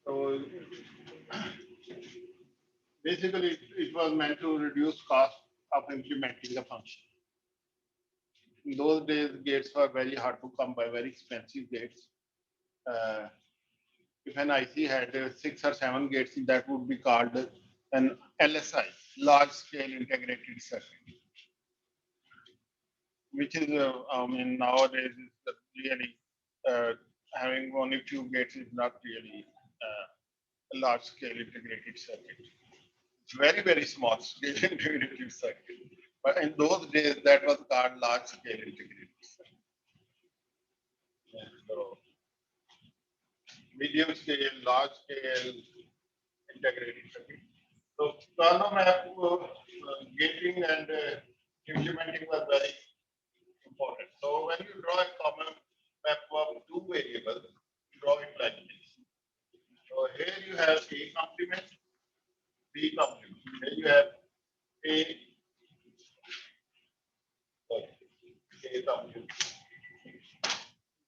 So basically, it was meant to reduce cost of implementing the function. In those days, gates were very hard to come by, very expensive gates. Uh, if an IC had 6 or 7 gates, that would be called an LSI, large scale integrated circuit, which is, I mean, nowadays is really uh, having only few gates is not really a large scale integrated circuit. It's very, very small scale integrated circuit. But in those days, that was called large scale integrated circuit. And so medium scale, large scale integrated circuit. So Karno map gating and implementing was very important. So when you draw a common map of two variables, you draw it like this. So here you have A complement, B complement. Here you have A, sorry, A complement.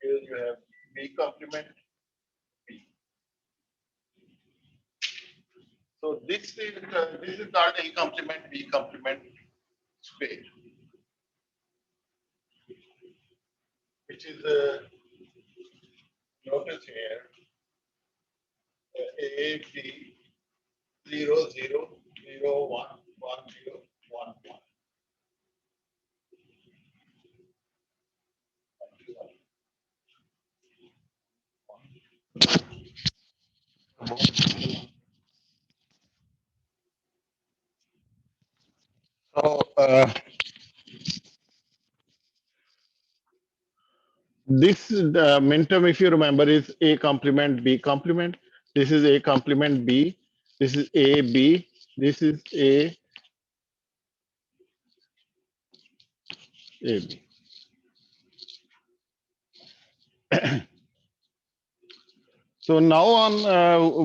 Here you have B complement, B. So this is called A complement, B complement space, which is notice here A, B, 0, 0, 0, 1, 1, 0, 1, 1. So this minterm, if you remember, is A complement B complement. This is A complement B. This is A B. This is A A B. So now on,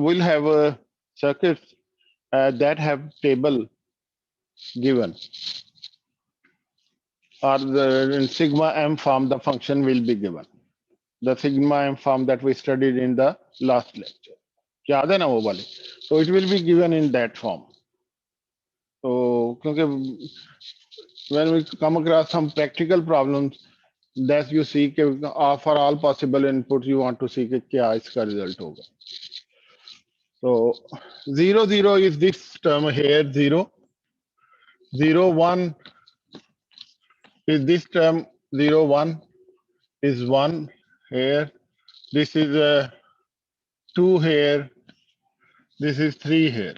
we'll have circuits that have table given, or the in sigma m form the function will be given. The sigma m form that we studied in the last lecture. याद है ना वो वाले? So it will be given in that form. So क्योंकि when we come across some practical problems, that you see कि for all possible inputs you want to see कि क्या इसका result होगा. So 0 0 is this term here, 0 0 1 is this term, 0 1 is 1 here, this is 2 here, this is 3 here.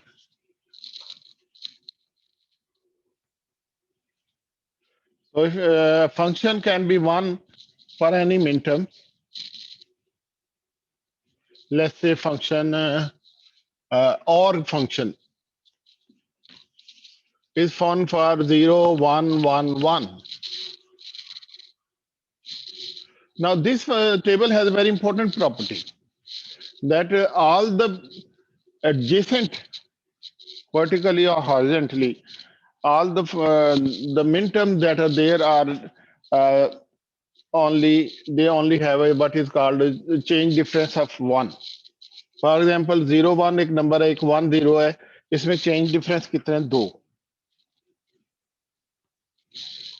So if function can be 1 for any minterm, let's say function OR function is fun for 0 1 1 1. Now this table has a very important property that all the adjacent vertically or horizontally, all the minterms that are there are uh, they only have a what is called a change difference of 1. For example, 0 1 एक number है, एक 1 0 है, इसमें change difference कितने हैं? 2.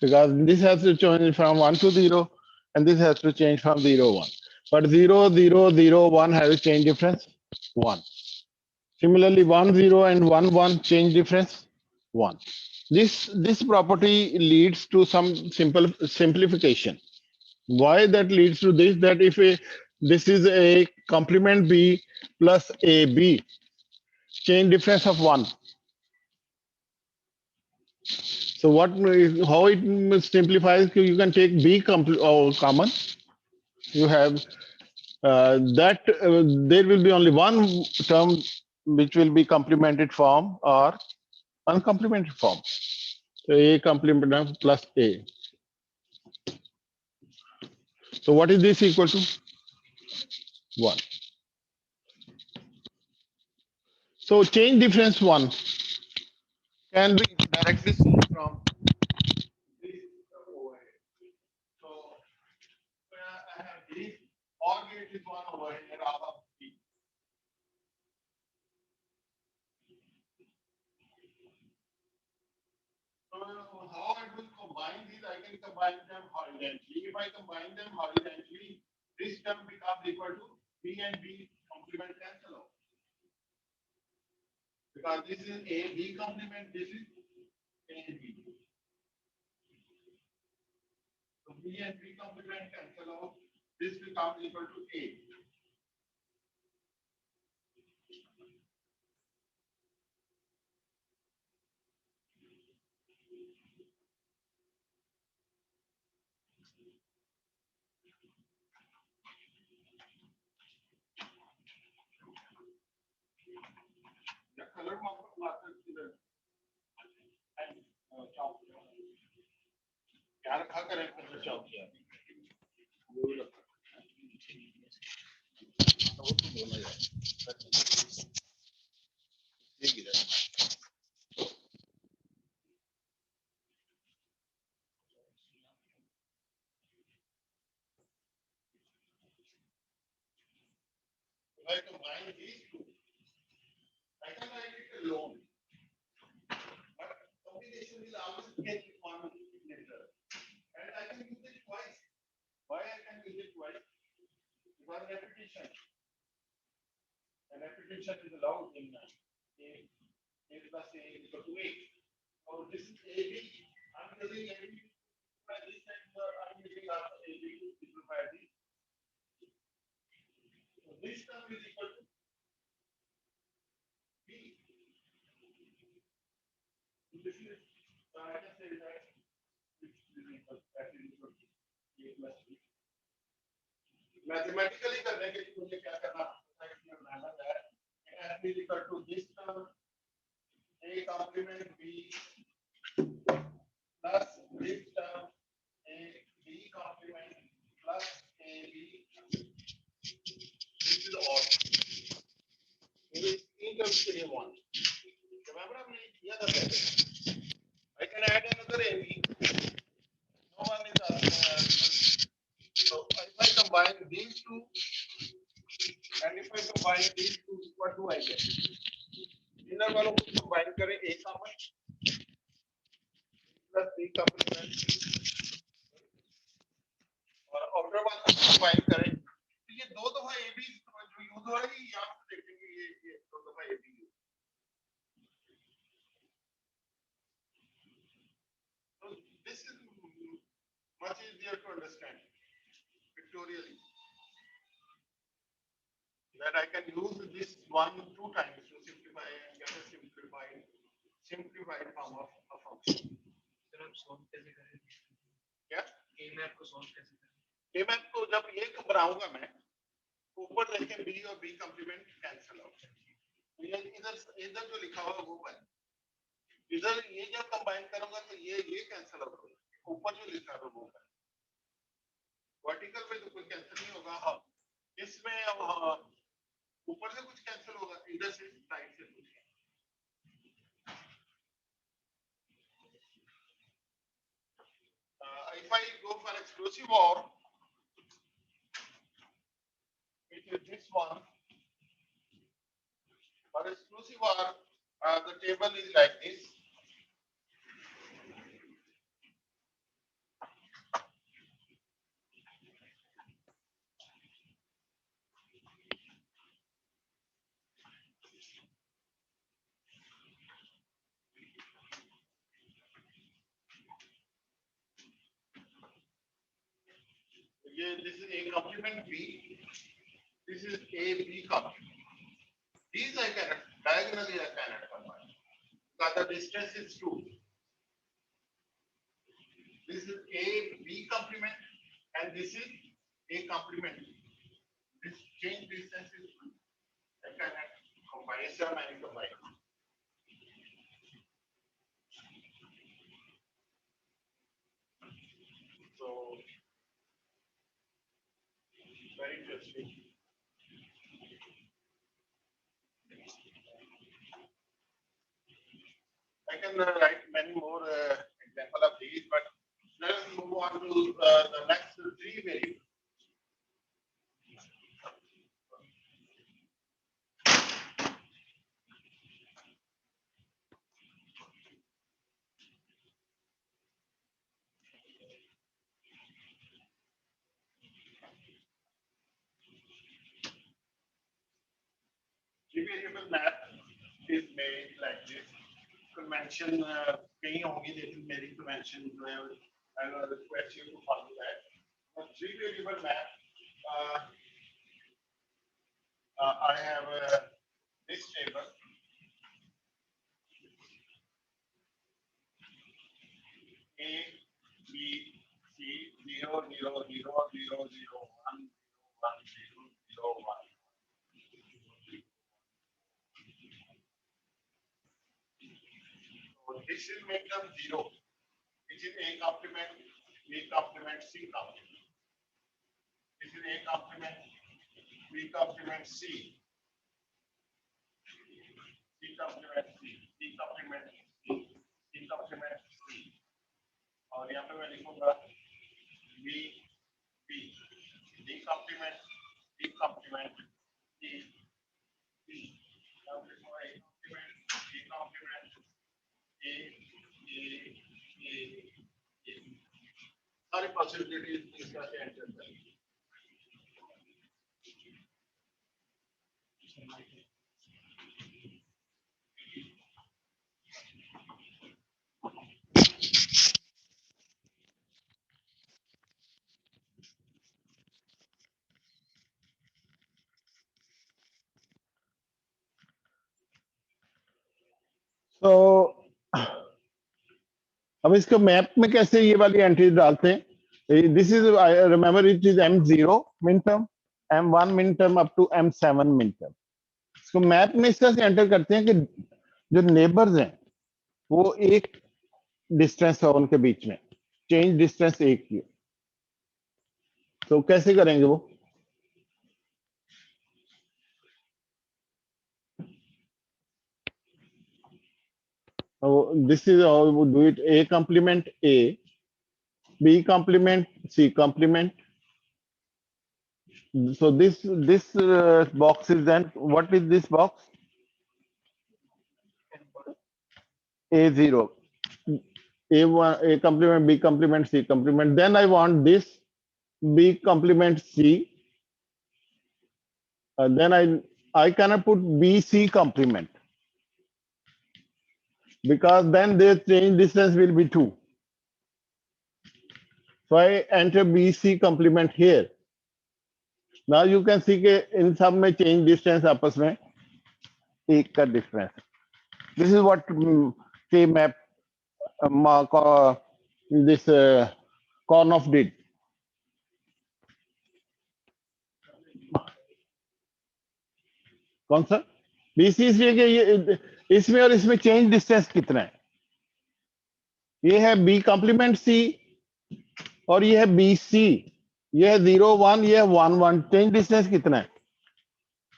Because this has to change from 1 to 0 and this has to change from 0 1. But 0 0 0 1 has a change difference 1. Similarly, 1 0 and 1 1 change difference 1. This property leads to some simple simplification. Why that leads to this? That if this is a complement B plus AB, change difference of 1. So how it simplifies? You can take B common. You have that there will be only one term which will be complemented form or uncomplemented form. So A complement plus A. So what is this equal to? 1. So change difference 1 can be directly seen from this over here. So I have this, or gate is 1 over here, all of B. Now, how I will combine these? I can combine them horizontally. If I combine them horizontally, this term becomes equal to B and B complement cancel out. Because this is A, B complement, this is A and B. So B and B complement cancel out. This becomes equal to A. The color marker is the chalk. क्या रखा करें colour चौक किया वो रखा तो वो तो बोला यार ये गिरा if I combine these two I can write it alone but combination will always get one later and I can use it twice why I can use it twice because repetition and repetition is allowed in A plus A is equal to A. So this is AB. I'm using AB by this and I'm using also AB to simplify this. So this term is equal to B. So this is, I can say that this is equal to A plus B. Mathematically करने के लिए मुझे क्या करना पड़ता है इसमें मेहनत है F is equal to this term A complement B plus this term A B complement plus AB. This is all. तीन terms के लिए one. Remember हमने किया था पहले. I can add another AB. No one is so if I combine these two and if I combine these two, what do I get? Inner वालों को combine करें A common plus B complement और outer वालों को combine करें तो ये दो दफा AB जो यूज हो रहा है यहाँ पे देखेंगे ये दो दफा AB use so this is much easier to understand pictorially that I can use this one two times to simplify and get a simplified form of a function. Sir आप सॉल्व कैसे करेंगे क्या ए मैप को solve कैसे करेंगे ए map को जब ये बनाऊंगा मैं ऊपर देखें बी और बी कंप्लीमेंट कैंसिल आउट ये इधर इधर जो लिखा हुआ वो बन इधर ये जब कंबाइन करूंगा तो ये कैंसिल आउट होगा ऊपर जो लिखा है वो बन वर्टिकल पे तो कोई कैंसिल नहीं होगा हाँ इसमें ऊपर से कुछ कैंसिल होगा इधर से साइड से कुछ if I go for exclusive OR it is this one for exclusive OR the table is like this this is A complement B. This is A B complement. These I cannot diagonally I cannot combine because the distance is 2. This is A B complement and this is A complement. This change distance is 2. I cannot combine. It's a many combine. So very interesting. I can write many more example of these, but let us move on to the next three variables. Three variable map is made like this. Convention कहीं होंगी लेकिन मेरी convention जो है I will request you to follow that. Three variable map. I have this table. A, B, C, 0, 0, 0, 0, 0, 1, 1, 0, 0, 1. So this will make them 0. This is A complement, B complement, C complement. This is A complement, B complement, C. C complement C, C complement C, C complement C. और यहाँ पे मैं लिखूंगा B, B, D complement, D complement, D, D. यहाँ पे लिखूंगा A complement, D complement, A, A, A, A. सारी possibilities इसका एंटर करें. तो अब इसको मैप में कैसे ये वाली एंट्री डालते हैं. This is I remember it is M0 min term, M1 min term up to M7 min term. इसको मैप में इसका से एंटर करते हैं कि जो नेबर्स हैं वो एक डिस्टेंस है उनके बीच में, चेंज डिस्टेंस एक की. तो कैसे करेंगे वो. This is how we do it. A complement A, B complement C complement. So this box is then, what is this box? A0, A1, A complement, B complement, C complement. Then I want this B complement C. Then I cannot put BC complement because then their change distance will be 2. So I enter BC complement here. Now you can see कि इन सब में change distance आपस में एक का difference. This is what K-map this Karnoff did. कौन सा BC इसलिए कि ये इसमें और इसमें चेंज डिस्टेंस कितना है. ये है B कंप्लीमेंट C और ये है BC. ये है 0 1, ये है 1 1. चेंज डिस्टेंस कितना है.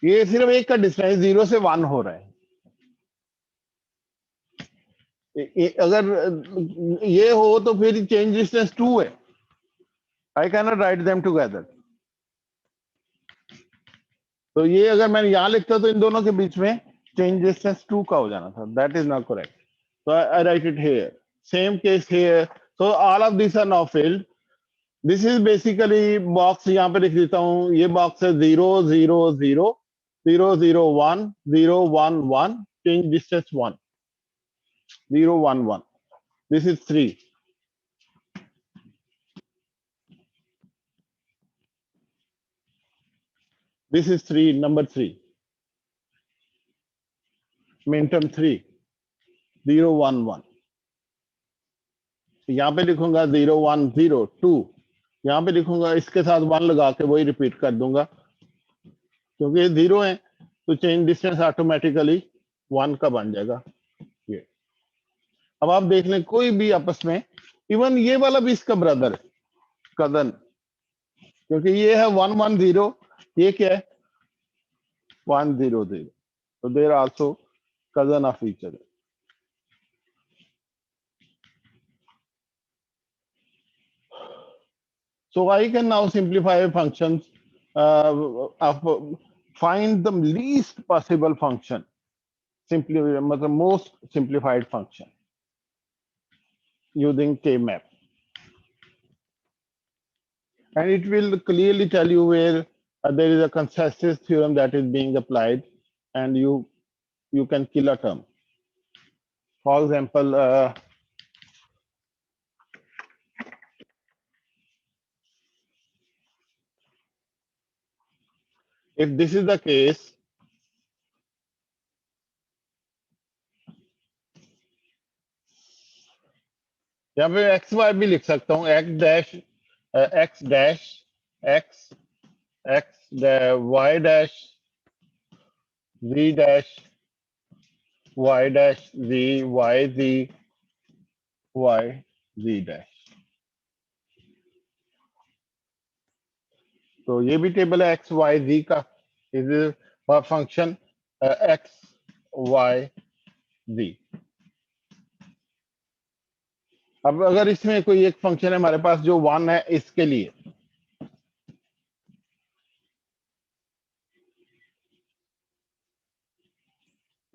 ये सिर्फ एक का डिस्टेंस 0 से 1 हो रहा है. अगर ये हो तो फिर चेंज डिस्टेंस 2 है. I can not write them together. तो ये अगर मैं यहां लिखता तो इन दोनों के बीच में चेंज डिस्टेंस 2 का हो जाना था. That is not correct. So I write it here. Same case here. So all of these are now filled. This is basically box. यहाँ पे लिख देता हूँ. ये box है 0 0 0 0 0 1 0 1 1. Change distance 1. 0 1 1. This is 3. This is 3. Number 3. Min term 3. 0 1 1. यहाँ पे लिखूंगा 0 1 0 2. यहाँ पे लिखूंगा इसके साथ 1 लगा के वही रिपीट कर दूंगा क्योंकि ये 0 है तो चेंज डिस्टेंस ऑटोमेटिकली 1 का बन जाएगा. ये अब आप देख लें कोई भी आपस में, इवन ये वाला भी इसका ब्रदर है, कजन, क्योंकि ये है 1 1 0. ये क्या है 1 0 0. तो there also cousin of each other. So I can now simplify functions find the least possible function, simply the most simplified function using K-map. And it will clearly tell you where there is a consensus theorem that is being applied and you can kill a term. For example, if this is the case, यहाँ पे x Y भी लिख सकता हूँ, x dash x dash x x y dash z dash y dash z y z y z dash. तो ये भी table है एक्स वाई जी का, इज फंक्शन एक्स वाई जी. अब अगर इसमें कोई एक फंक्शन है हमारे पास जो 1 है, इसके लिए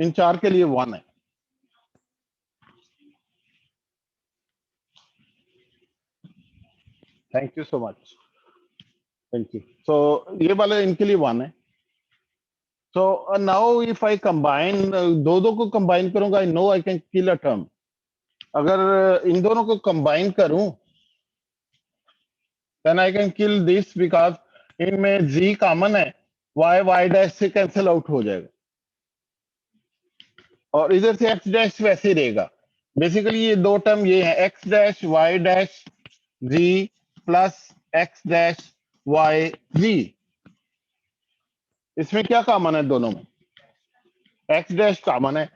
इन चार के लिए 1 है. Thank you so much, thank you. So ये वाले इनके लिए 1 है. So now if I combine, दो दो को कंबाइन करूंगा, I know I can kill a term. अगर इन दोनों को कंबाइन करूं then I can kill this because इनमें z कॉमन है, y y डैश से कैंसिल आउट हो जाएगा और इधर से x डैश वैसे ही रहेगा. बेसिकली ये दो टर्म ये है x dash y dash z plus x dash y z. इसमें क्या कॉमन है दोनों में? x डैश कॉमन है,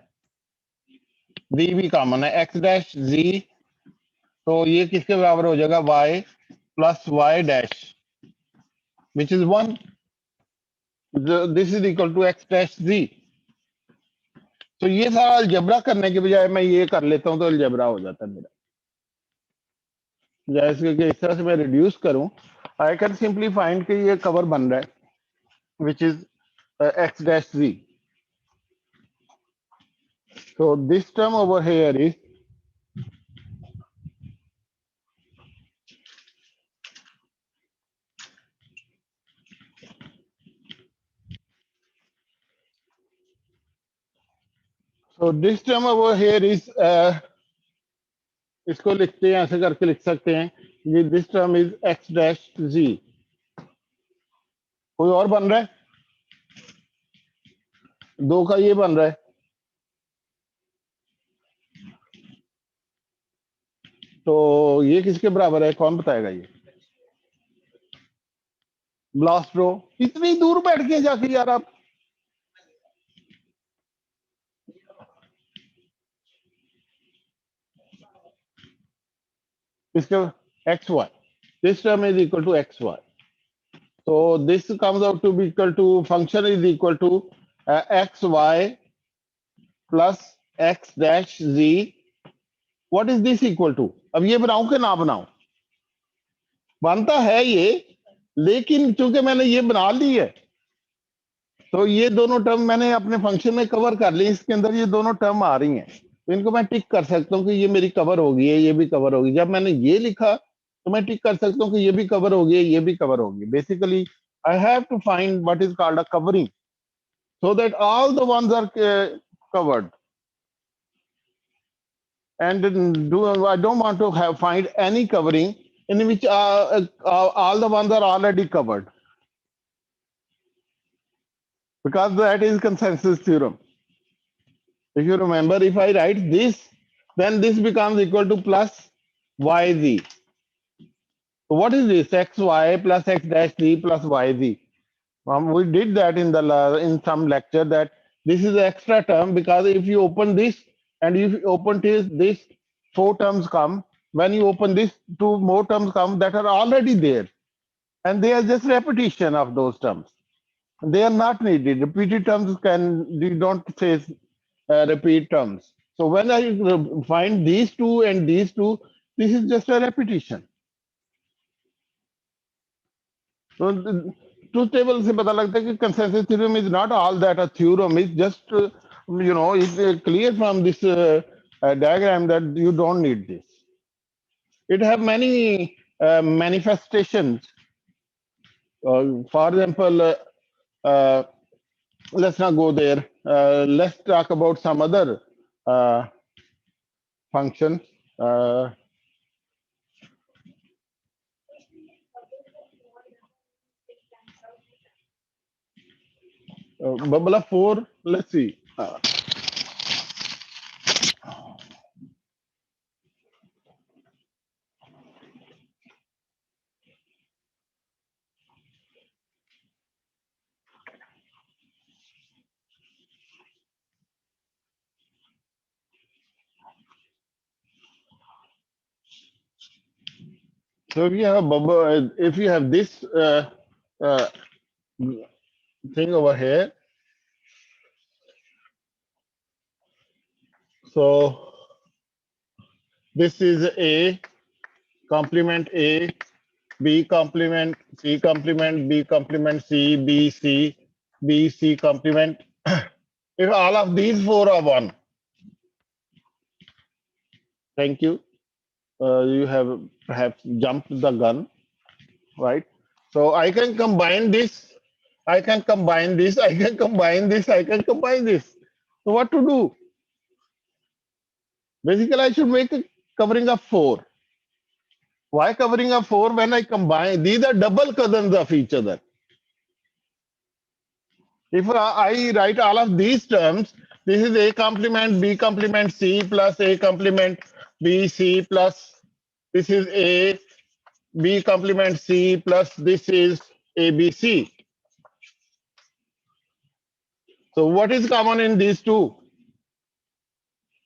z भी कॉमन है, x डैश z. तो ये किसके बराबर हो जाएगा? y plus y dash which is 1. This is equal to x dash z. तो ये सारा अलजेब्रा करने के बजाय मैं ये कर लेता हूं तो अलजेब्रा हो जाता है मेरा. जैसे कि इस तरह से मैं रिड्यूस करूं, आई कैन सिंपली फाइंड कि ये कवर बन रहा है which is x dash z. So this term over here is इसको लिखते हैं, ऐसे करके लिख सकते हैं, ये this term is x dash z. कोई और बन रहा है? दो का ये बन रहा है, तो ये किसके बराबर है? कौन बताएगा? ये ब्लास्ट रो. इतनी दूर बैठ के जाके यार आप, इसके x y, this term is equal to x y. So this comes out to be equal to, function is equal to x y plus x dash z. What is this equal to? अब ये बनाऊं कि ना बनाऊं? बनता है ये, लेकिन चूंकि मैंने ये बना ली है तो ये दोनों टर्म मैंने अपने फंक्शन में कवर कर ली. इसके अंदर ये दोनों टर्म आ रही हैं, तो इनको मैं टिक कर सकता हूँ कि ये मेरी कवर होगी है, ये भी कवर होगी. जब मैंने ये लिखा तो मैं टिक कर सकता हूँ कि ये भी कवर होगी है, ये भी कवर होगी. Basically I have to find what is called a covering so that all the ones are covered. And I don't want to find any covering in which all the ones are already covered, because that is consensus theorem. If you remember, if I write this, then this becomes equal to plus yz. So what is this? xy plus x dash z plus yz. We did that in some lecture, that this is the extra term, because if you open this and if you open this, 4 terms come. When you open this, 2 more terms come that are already there, and they are just repetition of those terms. They are not needed. Repeated terms you don't say repeat terms. So when I find these two and these two, this is just a repetition. So truth table से पता लगता है कि consensus theorem is not all that a theorem. It's just it's clear from this diagram that you don't need this. It have many manifestations. For example, let's not go there. let's talk about some other functions. Babala 4, let's see. So if you have if you have this uh, thing over here, so this is A complement A, B complement C complement B complement C, B C, B C complement. If all of these four are one, thank you. You have perhaps jumped the gun, right? So I can combine this, I can combine this, I can combine this, I can combine this. So what to do? Basically, I should make a covering of 4. Why covering of 4? When I combine, these are double cousins of each other. If I write all of these terms, this is A complement B complement C plus A complement B C plus this is A B complement C plus this is ABC. So what is common in these two?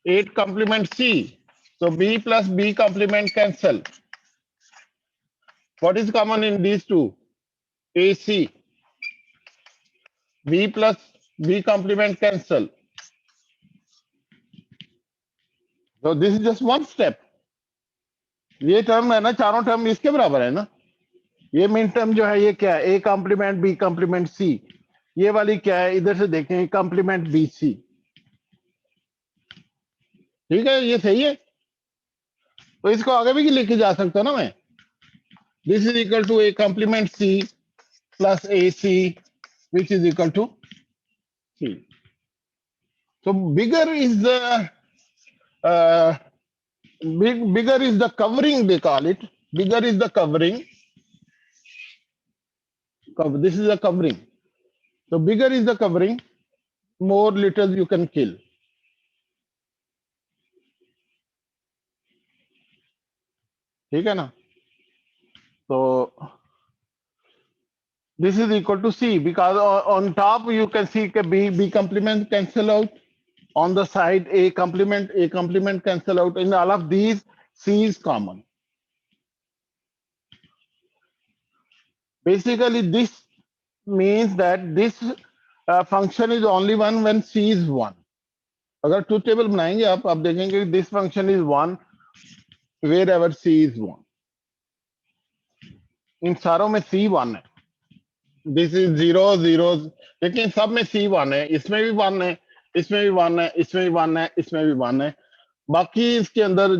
8 complement C. So B plus B complement cancel. What is common in these two? AC. B plus B complement cancel. So this is just one step. ये term है ना, चारों term इसके बराबर है ना. ये min term जो है ये क्या है? A complement B complement C. ये वाली क्या है? इधर से देखें, कॉम्प्लीमेंट बी सी. ठीक है, ये सही है. तो इसको आगे भी लेके जा सकता ना मैं. This is equal to A complement C plus A C which is equal to C. So bigger is the bigger is the covering, they call it. Bigger is the covering. This is the covering. So bigger is the covering, more litters you can kill. ठीक है ना? So this is equal to C because on top you can see B complement cancel out. On the side A complement cancel out. In all of these, C is common. Basically, this means that this function is only one when C is 1. अगर truth table बनाएंगे आप देखेंगे this function is 1 wherever C is 1. इन सारों में C 1 है. This is 0 0, लेकिन सब में C 1 है. इसमें भी 1 है, इसमें भी 1 है, इसमें भी 1 है, इसमें भी 1 है. बाकी इसके अंदर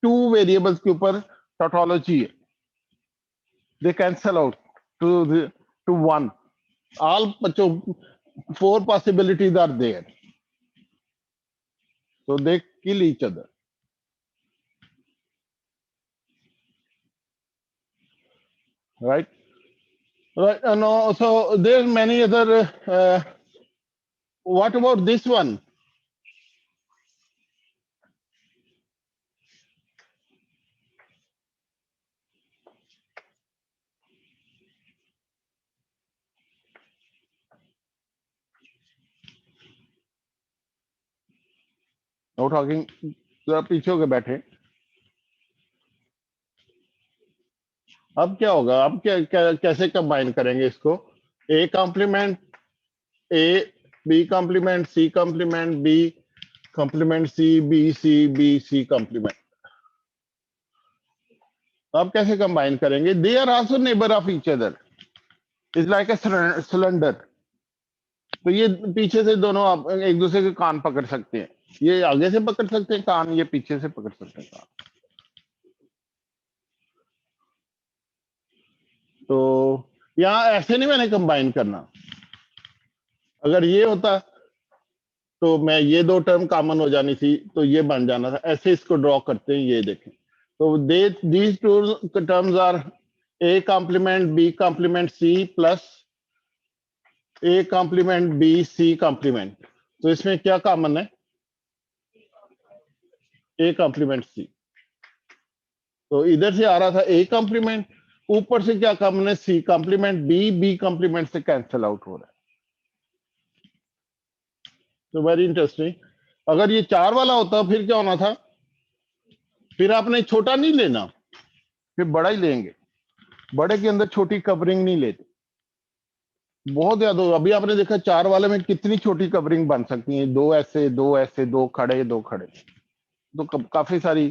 2 वेरिएबल्स के ऊपर टोटोलॉजी है. They cancel out to 1. All 4 possibilities are there. So they kill each other. Right? Right. No, so there's many other. What about this one? No talking. जरा पीछे होके बैठे. अब क्या होगा? अब कैसे कंबाइन करेंगे इसको? A complement A, B complement C complement B complement C, B C complement. अब कैसे कंबाइन करेंगे? They are also neighbour of each other. Is like a cylinder. तो ये पीछे से दोनों आप एक दूसरे के कान पकड़ सकते हैं. ये आगे से पकड़ सकते हैं कान, ये पीछे से पकड़ सकते हैं कान. तो यहाँ ऐसे नहीं मैंने कंबाइन करना. अगर ये होता तो मैं ये दो टर्म कॉमन हो जानी थी तो ये बन जाना था। ऐसे इसको ड्रॉ करते हैं, ये देखें। तो these two terms are A complement B complement C plus A complement B C complement. तो इसमें क्या कॉमन है? A complement C. तो इधर से आ रहा था ए कॉम्प्लीमेंट, ऊपर से क्या कॉमन है? C complement B, B complement से कैंसिल आउट हो रहा है। तो वेरी इंटरेस्टिंग। अगर ये 4 वाला होता फिर क्या होना था? फिर आपने छोटा नहीं लेना, फिर बड़ा ही लेंगे। बड़े के अंदर छोटी कवरिंग नहीं लेते। बहुत ज्यादा। अभी आपने देखा 4 वाले में कितनी छोटी कवरिंग बन सकती है, दो ऐसे दो ऐसे, दो खड़े दो खड़े, तो काफी सारी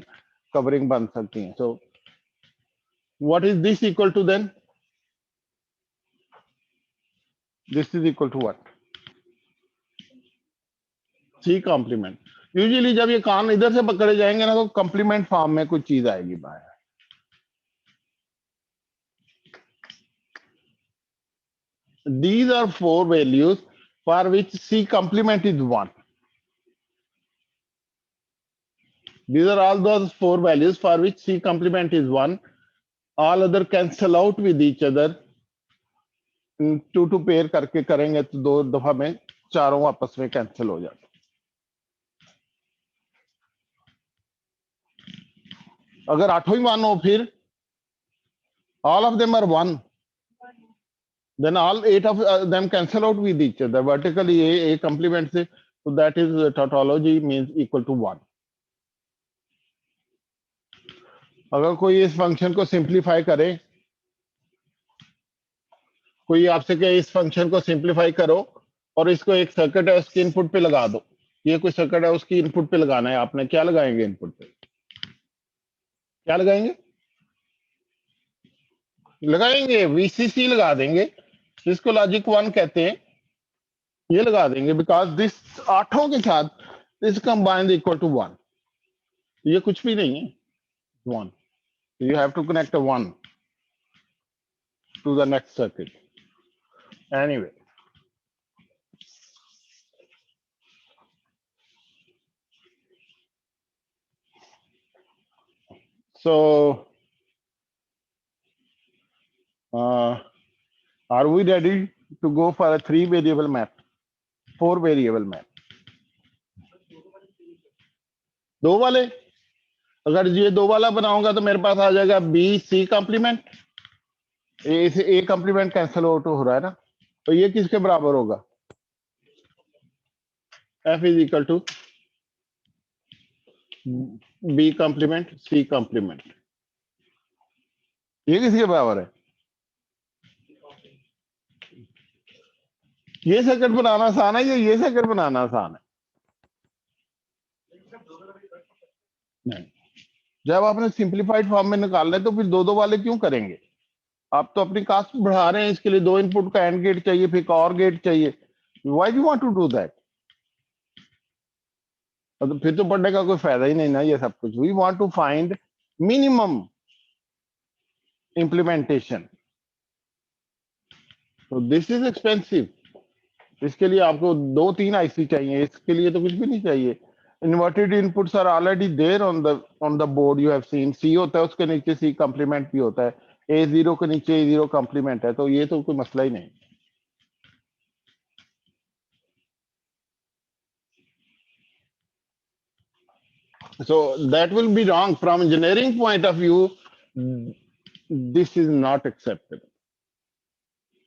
कवरिंग बन सकती है। So what is this equal to then? This is equal to what? C complement. Usually जब ये कान इधर से पकड़े जाएंगे ना तो कॉम्प्लीमेंट फॉर्म में कुछ चीज आएगी बाहर। These are 4 values for which C complement is 1. These are all those 4 values for which C complement is 1. All other cancel out with each other. 2 pair करके करेंगे तो 2 दफा में चारों आपस में कैंसिल हो जाते। अगर 8 ही 1 हो फिर all of them are 1. Then all 8 of them cancel out with each other. Vertically A complement से, so that is tautology means equal to 1. अगर कोई इस फंक्शन को सिंप्लीफाई करे, कोई आपसे कहे इस फंक्शन को सिंप्लीफाई करो और इसको एक सर्किट है उसके इनपुट पे लगा दो, ये कोई सर्किट है उसकी इनपुट पे लगाना है आपने, क्या लगाएंगे इनपुट पे? क्या लगाएंगे? लगाएंगे वीसीसी लगा देंगे, जिसको लॉजिक 1 कहते हैं, ये लगा देंगे। बिकॉज दिस 8 के साथ दिस कंबाइंड इक्वल टू 1, ये कुछ भी नहीं है 1। You have to connect 1 to the next circuit. Anyway, so are we ready to go for a 3 variable map, 4 variable map? 2 वाले, अगर ये 2 वाला बनाऊंगा तो मेरे पास आ जाएगा बी सी कॉम्प्लीमेंट, ए से ए कॉम्प्लीमेंट कैंसिल आउट हो रहा है ना, तो ये किसके बराबर होगा? F is equal to B complement C complement. ये किसके बराबर है? ये सर्किट बनाना आसान है या ये सर्किट बनाना आसान है? नहीं। जब आपने सिंप्लीफाइड फॉर्म में निकालना है तो फिर 2 वाले क्यों करेंगे? आप तो अपनी कास्ट बढ़ा रहे हैं, इसके लिए 2 इनपुट का एंड गेट चाहिए, फिर और गेट चाहिए। Why do want to do that? तो फिर तो पढ़ने का कोई फायदा ही नहीं ना ये सब कुछ। We want to find minimum implementation. तो दिस इज एक्सपेंसिव। इसके लिए आपको 2-3 आईसी चाहिए, इसके लिए तो कुछ भी नहीं चाहिए। Inverted inputs are already there on the board. You have seen सी होता है, उसके नीचे सी कॉम्प्लीमेंट भी होता है, A0 के नीचे A0 कॉम्प्लीमेंट है, तो ये तो कोई मसला ही नहीं। So that will be wrong from engineering point of view. This is not acceptable.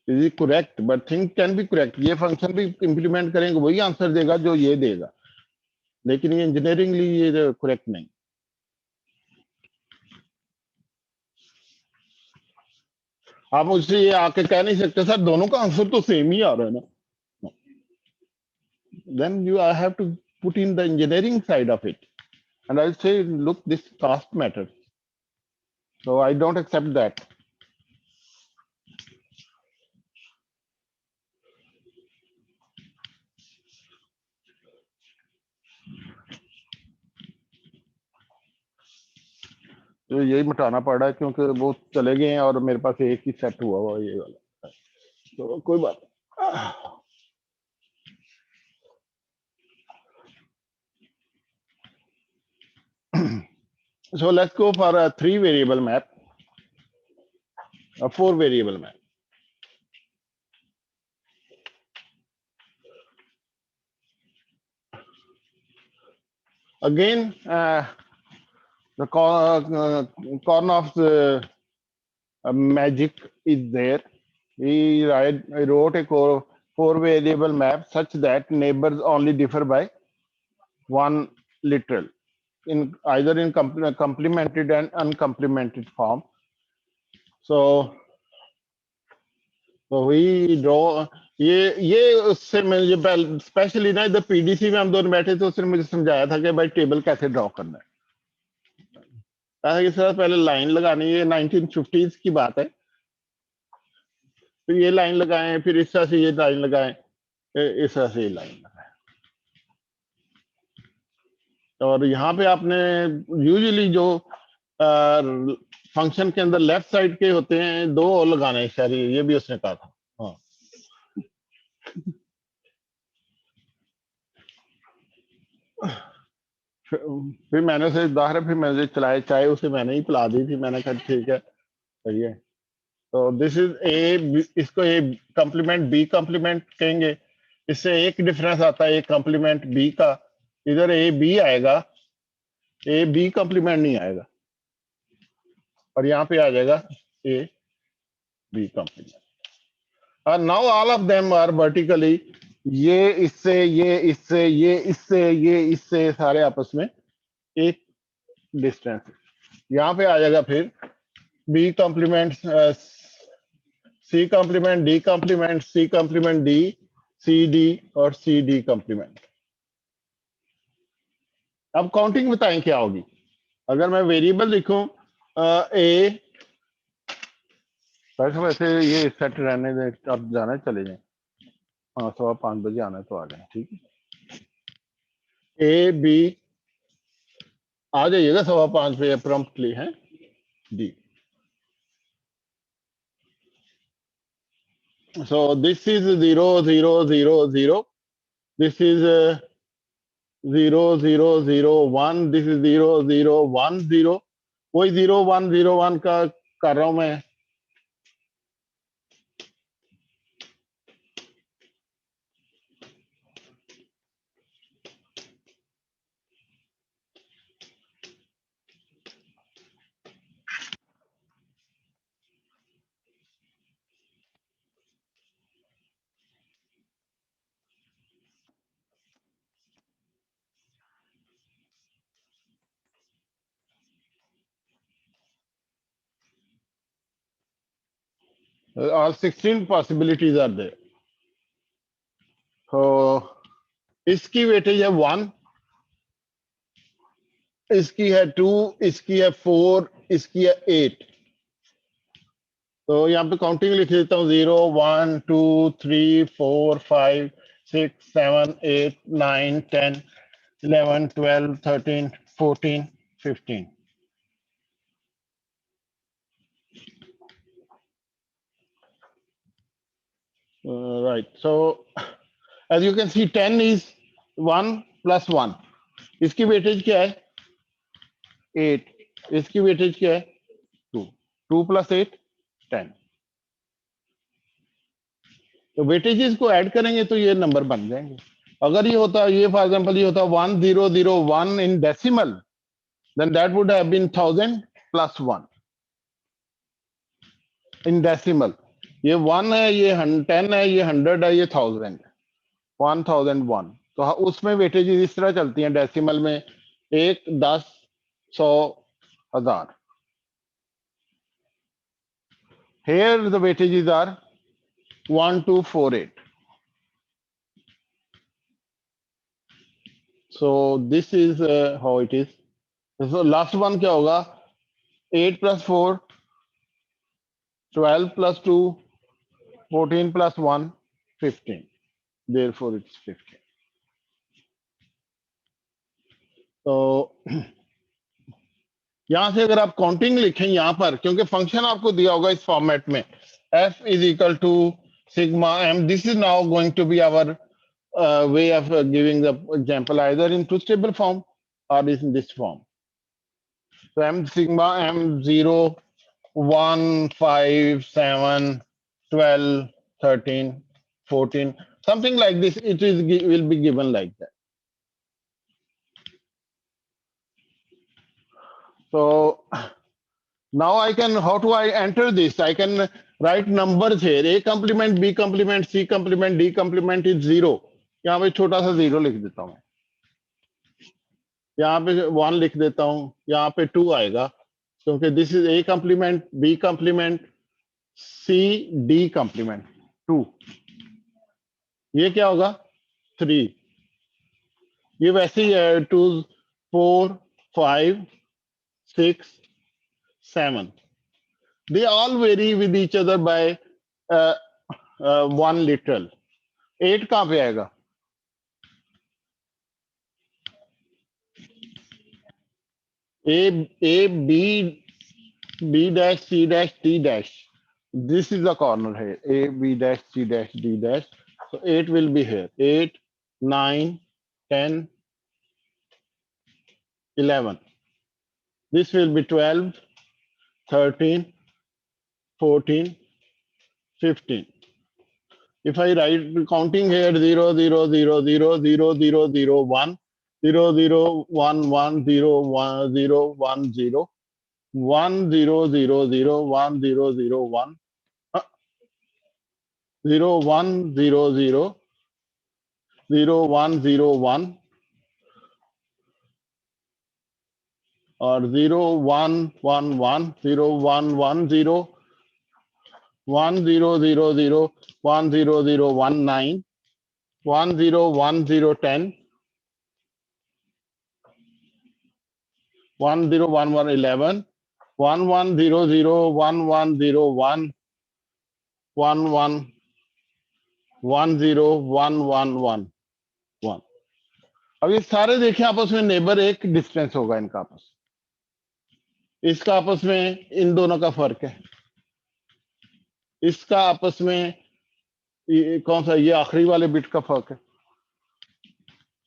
Is it correct? But things can be correct. ये फंक्शन भी इंप्लीमेंट करेंगे वही आंसर देगा जो ये देगा, लेकिन ये इंजीनियरिंगली ये करेक्ट नहीं। आप मुझसे ये आके कह नहीं सकते सर दोनों का आंसर तो सेम ही आ रहा है ना। Then you have to put in the engineering side of it, and I'll say, look, this cost matters. So I don't accept that. तो यही मिटाना पड़ रहा है क्योंकि वो चले गए हैं और मेरे पास एक ही सेट हुआ हुआ ये वाला। तो कोई बात नहीं। So let's go for a 3 variable map, a 4 variable map. Again, the corner of the magic is there. We wrote a 4 variable map such that neighbors only differ by one literal, in either in complemented and uncomplemented form. So we draw ये उससे मुझे specially ना इधर PDC में हम दोनों बैठे थे, उसने मुझे समझाया था कि भाई टेबल कैसे ड्रॉ करना है। कि सर पहले लाइन लगानी है, 1950s की बात है, फिर ये लाइन लगाएं, फिर इस तरह से ये लाइन लगाएं, इस तरह से ये लाइन लगाएं। और यहाँ पे आपने यूजुअली जो फंक्शन के अंदर लेफ्ट साइड के होते हैं 2 और लगाने चाहिए, ये भी उसने कहा था। हाँ, फिर मैंने उसे दाहर फिर मैंने चलाए, चाहे उसे मैंने ही पिला दी थी, मैंने कहा ठीक है सही है। तो दिस इज ए, इसको ए कॉम्प्लीमेंट बी कॉम्प्लीमेंट कहेंगे। इससे एक डिफरेंस आता है ए कॉम्प्लीमेंट बी का, इधर ए बी आएगा, ए बी कॉम्प्लीमेंट नहीं आएगा, और यहाँ पे आ जाएगा ए बी कॉम्प्लीमेंट। और now all of them are vertically, ये इससे ये इससे ये इससे ये इससे सारे आपस में एक डिस्टेंस। यहाँ पे आ जाएगा फिर B complement C complement D complement C complement D C D और सी डी कॉम्प्लीमेंट। अब काउंटिंग बताएं क्या होगी। अगर मैं वेरिएबल लिखूं ए, वैसे ये सेट रहने दे, अब जाना है चले जाए, हाँ 5:15 बजे आना है तो आ जाए, ठीक है। ए बी आ जाइएगा 5:15 पे प्रॉम्प्टली है D. So this is 0 0 0 0. This is 0 0 0 1. This is 0 0 1 0. वही 0 1 0 1 का कर रहा हूं मैं। All 16 possibilities are there. So इसकी वेटेज है 1, इसकी है 2, इसकी है 4, इसकी है 8। तो यहाँ पे काउंटिंग लिख देता हूँ 0 1 2 3 4 5 6 7 8 9 10 11 12 13 14 15। Right, so as you can see 10 is 1 plus 1. इसकी वेटेज क्या है 8, इसकी वेटेज क्या है 2, 2 plus 8 10। तो वेटेजेस को ऐड करेंगे तो ये नंबर बन जाएंगे। अगर ये होता, ये फॉर एग्जांपल ये होता 1001 in decimal, then that would have been 1000 plus 1 in decimal. ये 1 है, ये 10 है, ये 100 है, ये 1000 है, 1001। तो उसमें वेटेजेस इस तरह चलती हैं डेसिमल में 1 10 100 1000। Here the weightages are 1 2 4 8. So this is how it is. So last one क्या होगा 8 plus 4 12 plus 2 14 plus 1 15. Therefore it's 15. तो यहां से अगर आप काउंटिंग लिखें यहाँ पर, क्योंकि फंक्शन आपको दिया होगा इस फॉर्मेट में f is equal to sigma m. This is now going to be our way of giving the example either in truth table form or in this form. So m sigma m 0, 1, 5, 7, 12, 13, 14, something like this. It is will be given like that. So now I can, how do I enter this? I can write numbers here. A complement, B complement, C complement, D complement is 0. यहाँ पे छोटा सा 0 लिख देता हूँ, यहाँ पे 1 लिख देता हूँ, यहाँ पे 2 आएगा क्योंकि this is A complement, B complement, C D complement 2. ये क्या होगा 3. ये वैसे ही है 2, 4, 5, 6, 7. They all vary with each other by uh, 1 literal. 8 कहाँ पे आएगा? B dash, C dash, D dash. This is the corner here. A, B dash, C dash, D dash. So 8 will be here. 8, 9, 10, 11. This will be 12, 13, 14, 15. If I write counting here 0, 0, 0, 0, 0, 0, 0, 1, 0, 0, 1, 1, 0, 1, 0, 1, 0, 1, 0, 0, 0, 1, 0, 0, 1, 0, 1, 0, 0, 0, 1, 0, 1, or 0, 1, 1, 1, 0, 1, 1, 0, 1, 0, 0, 0, 1, 0, 0, 1, 9, 1, 0, 1, 0, 10, 1, 0, 1, 1, 11, 1, 1, 0, 0, 1, 1, 0, 1, 1, 1, 1, 0, 1, 1, 1, 1. अब ये सारे देखें आपस में neighbour, एक distance होगा इनका आपस, इसका आपस में इन दोनों का फर्क है, इसका आपस में कौन सा, ये आखिरी वाले बिट का फर्क है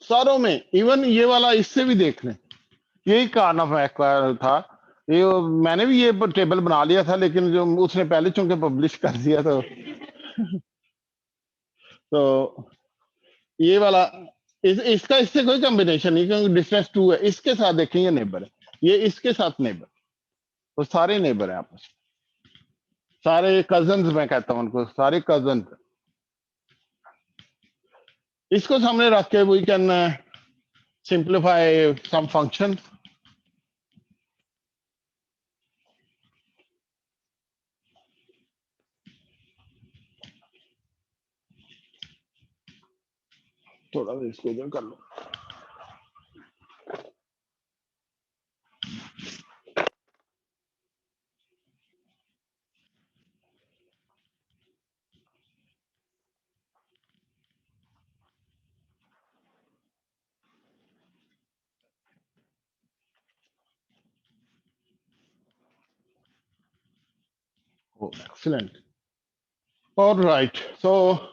सारों में. इवन ये वाला इससे भी देख लें, यही कारण था. ये मैंने भी ये टेबल बना लिया था, लेकिन जो उसने पहले चूंकि पब्लिश कर दिया तो ये वाला इसका इससे कोई कॉम्बिनेशन नहीं, क्योंकि डिस्टेंस 2 है. इसके साथ देखेंगे नेबर है, ये इसके साथ नेबर, तो सारे नेबर है आपस में, सारे कजन्स मैं कहता हूं उनको, सारे कजन. इसको सामने रख के we can simplify some function. थोड़ा सा इसको इधर कर लो. Oh, excellent. All right, so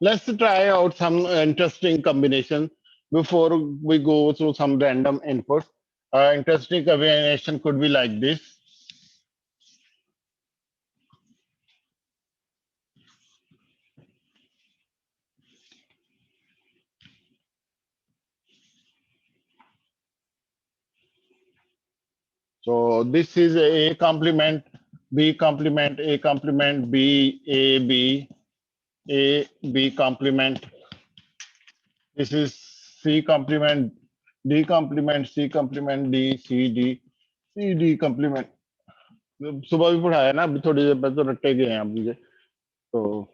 let's try out some interesting combination before we go through some random inputs. Interesting combination could be like this. So this is A complement, B complement, A complement, B, A, B complement. This is C complement, D complement, C complement, D, C, D, C, D complement. सुबह भी पढ़ाया ना, अभी थोड़ी देर पहले तो रट्टे गए हैं आप मुझे. तो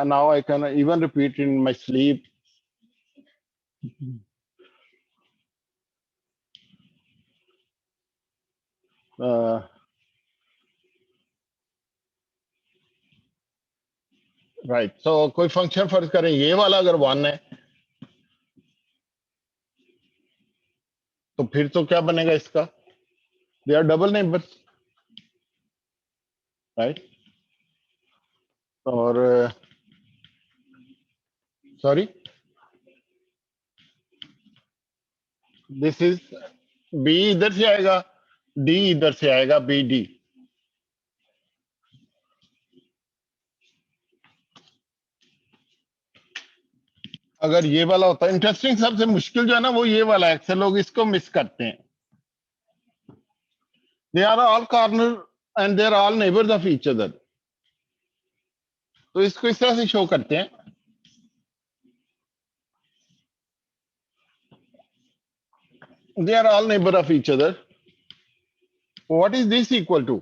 now I can even repeat in my sleep. Right. So कोई फंक्शन फर्ज करें, ये वाला अगर 1 है तो फिर तो क्या बनेगा इसका, they are double neighbours, right. और सॉरी, दिस इज बी इधर से आएगा, डी इधर से आएगा, बी डी। अगर ये वाला होता, इंटरेस्टिंग सबसे मुश्किल जो है ना वो ये वाला है, अक्सर लोग इसको मिस करते हैं। They are all corner and they are all neighbours of each other. तो इसको इस तरह से शो करते हैं, they are all neighbour of each other. What is this equal to?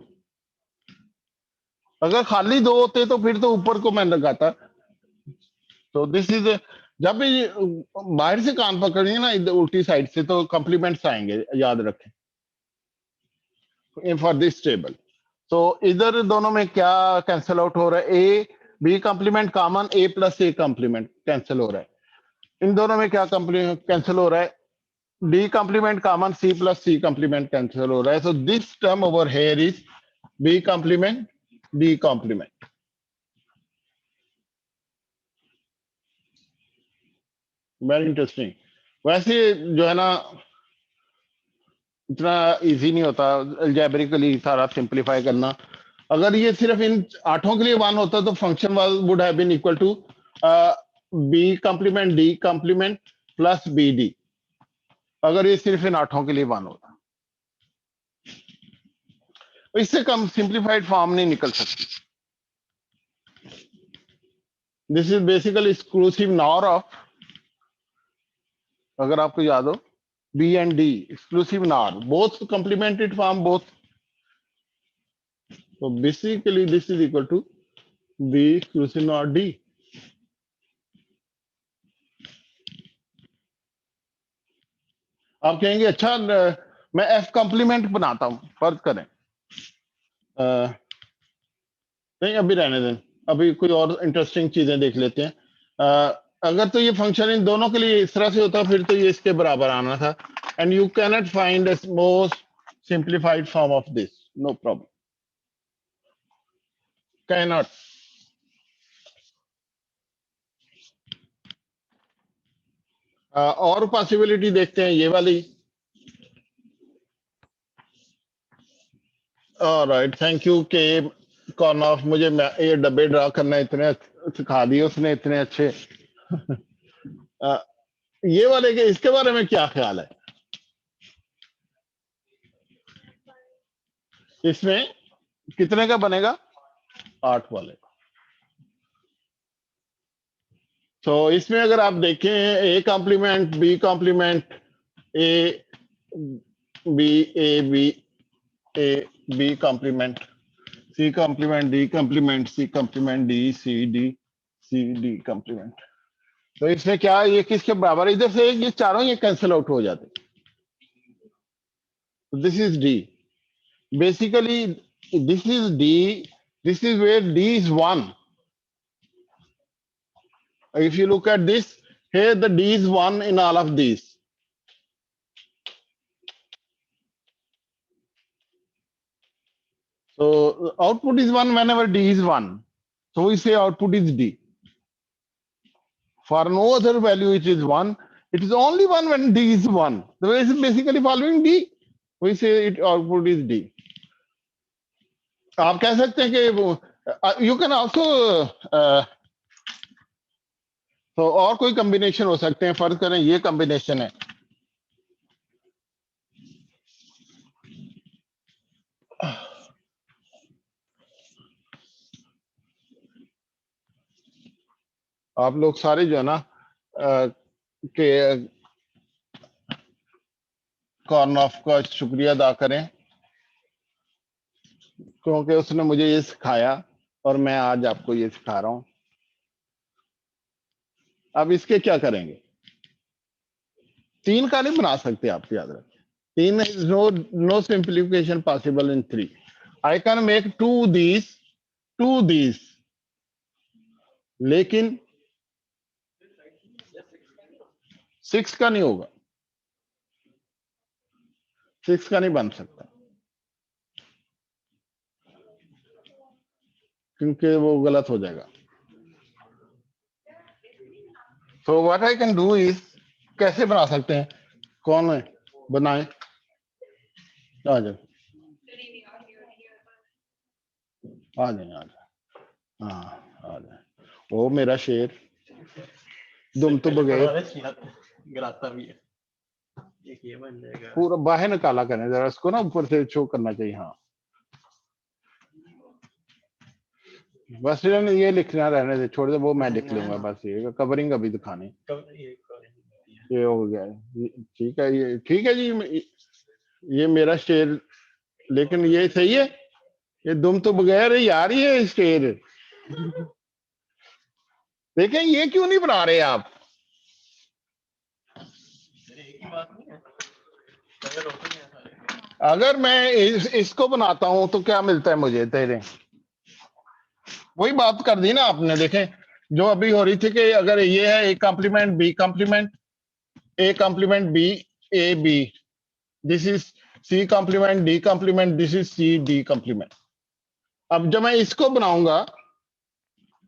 अगर खाली दो होते तो फिर तो ऊपर को मैं लगाता। तो दिस इज, जब भी बाहर से कान पकड़ेंगे ना इधर उल्टी साइड से तो कॉम्प्लीमेंट्स आएंगे, याद रखें फॉर दिस टेबल। तो इधर दोनों में क्या कैंसिल आउट हो रहा है? A B complement common, A plus A complement cancel हो रहा है। इन दोनों में क्या कैंसिल हो रहा है? D complement common, C plus C complement cancel हो रहा है। So this term over here is B complement D complement. Very interesting. वैसे जो है ना इतना इजी नहीं होता अलजेब्रिकली सारा सिंपलीफाई करना। अगर ये सिर्फ इन आठों के लिए वन होता तो function would have been equal to B complement D complement plus B D. अगर ये सिर्फ इन आठों के लिए वन होता, तो इससे कम सिंपलीफाइड फॉर्म नहीं निकल सकती। This is basically exclusive nor of, अगर आपको याद हो, B and D exclusive nor, both complemented form both. तो basically this is equal to B exclusive nor D. आप कहेंगे अच्छा मैं एफ कॉम्प्लीमेंट बनाता हूं, फर्ज करें नहीं अभी रहने दें, अभी कोई और इंटरेस्टिंग चीजें देख लेते हैं। अगर तो ये फंक्शन इन दोनों के लिए इस तरह से होता फिर तो ये इसके बराबर आना था। And you cannot find the most simplified form of this, no problem, cannot. और पॉसिबिलिटी देखते हैं ये वाली। राइट, थैंक यू के कॉर्न ऑफ, मुझे ये डब्बे ड्रा करना इतने सिखा दिए उसने, इतने अच्छे। ये वाले के इसके बारे में क्या ख्याल है? इसमें कितने का बनेगा? 8 वाले। तो इसमें अगर आप देखें A complement B complement A B A B complement C complement D complement C complement D C D complement. तो इसमें क्या ये किसके बराबर? इधर से ये चारों ये कैंसिल आउट हो जाते। This is D, basically this is D, this is where D is 1। If you look at this, here the D is 1 in all of these. So output is 1 whenever D is 1. So we say output is D. For no other value it is 1. It is only 1 when D is 1. So it is basically following D. We say it output is D. आप कह सकते हैं कि you can also तो और कोई combination हो सकते हैं। फर्ज करें ये कॉम्बिनेशन है, आप लोग सारे जो है ना के कॉर्न ऑफ का शुक्रिया अदा करें, क्योंकि उसने मुझे ये सिखाया और मैं आज आपको ये सिखा रहा हूं। अब इसके क्या करेंगे? 3 का नहीं बना सकते आप, याद रखें 3 is no simplification possible in 3। I can make 2 these, लेकिन 6 का नहीं होगा, 6 का नहीं बन सकता क्योंकि वो गलत हो जाएगा। तो what I can do is, कैसे बना सकते हैं? कौन है बनाए? आ जाओ आ जाए आ जाए, हाँ आ जाए। ओ मेरा शेर, दुम तो बगैर गिराता भी है। एक ये बन जाएगा। पूरा बाहर निकाला करें जरा, इसको ना ऊपर से शो करना चाहिए। हाँ बस ये लिखना रहने दे, छोड़ दे, वो मैं लिख लूंगा। बस ये कवरिंग अभी दिखानी, ये हो गया है। ठीक है, ये ठीक है जी, ये मेरा शेर। लेकिन ये सही है, ये दुम तो बगैर यार, ये शेर देखें, ये क्यों नहीं बना रहे आप? अगर मैं इसको बनाता हूं तो क्या मिलता है मुझे तेरे? वही बात कर दी ना आपने। देखें जो अभी हो रही थी कि अगर ये है A complement B complement, A complement B, A B, this is C complement D complement, this is C D complement. अब जब मैं इसको बनाऊंगा,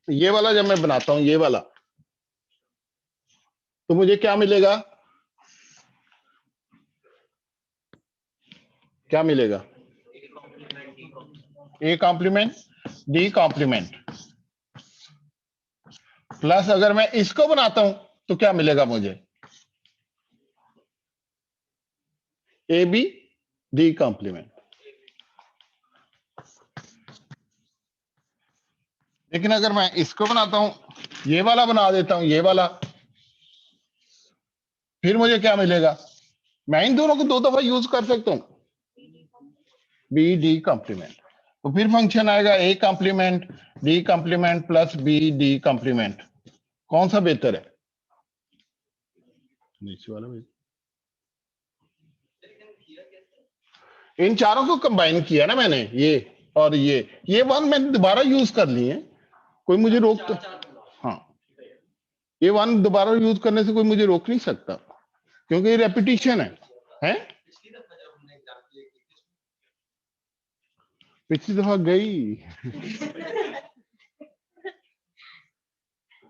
ये वाला जब मैं बनाता हूं, ये वाला, तो मुझे क्या मिलेगा? क्या मिलेगा? A complement D complement, plus अगर मैं इसको बनाता हूं तो क्या मिलेगा मुझे? A B D complement. लेकिन अगर मैं इसको बनाता हूं, ये वाला बना देता हूं, ये वाला, फिर मुझे क्या मिलेगा? मैं इन दोनों को दो दफा यूज कर सकता हूं, बी डी कॉम्प्लीमेंट। तो फिर फंक्शन आएगा A complement D complement plus B D complement. कौन सा बेहतर है? नीचे वाला बेहतर। इन चारों को कंबाइन किया ना मैंने, ये और ये वन मैंने दोबारा यूज कर लिए हैं, कोई मुझे रोक तो, हाँ ये वन दोबारा यूज करने से कोई मुझे रोक नहीं सकता, क्योंकि ये रेपिटेशन है? पिछली दफा गई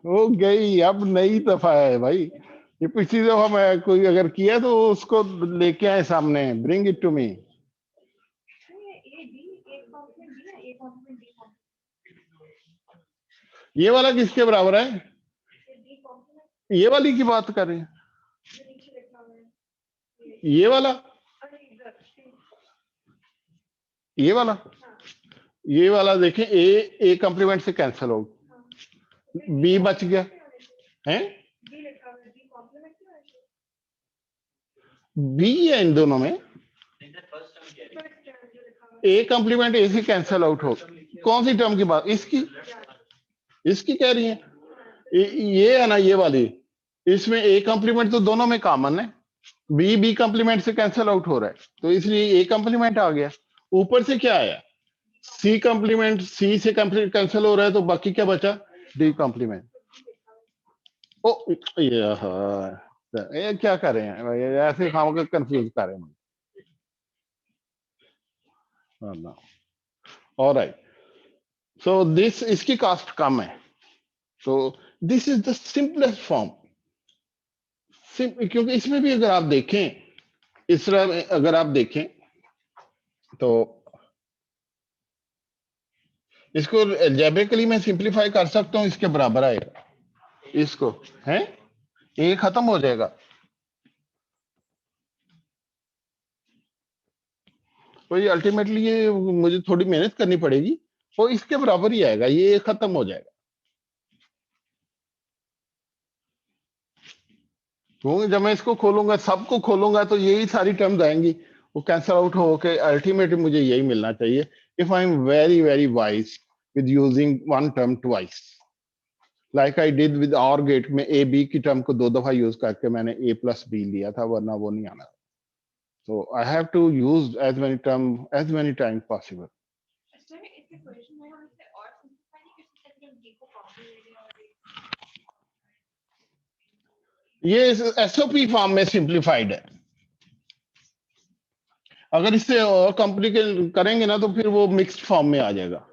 वो गई, अब नई दफा है भाई। ये पिछली दफा मैं कोई अगर किया तो उसको लेके आए सामने, ब्रिंग इट टू मी। ये वाला किसके बराबर है? ये वाली की बात कर रहे हैं, ये वाला, ये वाला, ये वाला देखें, ए कॉम्प्लीमेंट से कैंसिल हो, बी बच गया है, बी है इन दोनों में, ए कॉम्प्लीमेंट ए से कैंसिल आउट हो। कौन सी टर्म की बात? इसकी कह रही है? ये है ना ये वाली, इसमें ए कॉम्प्लीमेंट तो दोनों में कॉमन है, बी बी कॉम्प्लीमेंट से कैंसिल आउट हो रहा है, तो इसलिए ए कॉम्प्लीमेंट आ गया। ऊपर से क्या आया? सी कॉम्प्लीमेंट सी से कैंसिल हो रहा है, तो बाकी क्या बचा? D complement. ओ ये क्या कर रहे हैं भाई, ऐसे खाम को कंफ्यूज कर रहे हैं। ऑलराइट, सो दिस, इसकी कास्ट कम है, तो this is the simplest form. क्योंकि इसमें भी अगर आप देखें, इस तरह अगर आप देखें तो इसको अलजेब्रिकली मैं सिंपलीफाई कर सकता हूं, इसके बराबर आएगा इसको, है ए खत्म हो जाएगा, तो ये अल्टीमेटली ये मुझे थोड़ी मेहनत करनी पड़ेगी, वो इसके बराबर ही आएगा, ये खत्म हो जाएगा। तो जब मैं इसको खोलूंगा, सबको खोलूंगा, तो यही सारी टर्म्स आएंगी, वो कैंसल आउट हो के अल्टीमेटली मुझे यही मिलना चाहिए, if I am very very wise with using one term twice, like I did with और गेट में ए बी की टर्म को दो दफा यूज करके मैंने ए प्लस बी लिया था, वरना वो नहीं आना। So I have to use as many times possible. ये एसओपी फॉर्म में सिंप्लीफाइड है, अगर इससे और कॉम्प्लिकेट करेंगे ना तो फिर वो मिक्स्ड फॉर्म में आ जाएगा।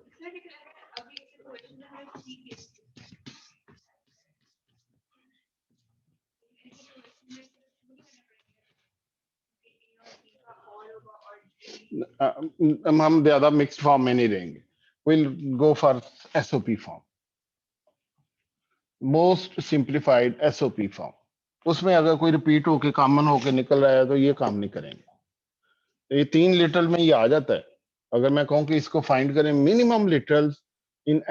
हम ज्यादा मिक्स्ड फॉर्म में नहीं रहेंगे, will go for SOP form, most simplified SOP form. उसमें अगर कोई रिपीट होके कॉमन होके निकल रहा है तो ये काम नहीं करेंगे। तो ये 3 लिटरल में ये आ जाता है। अगर मैं कहूँ कि इसको फाइंड करें minimum literals in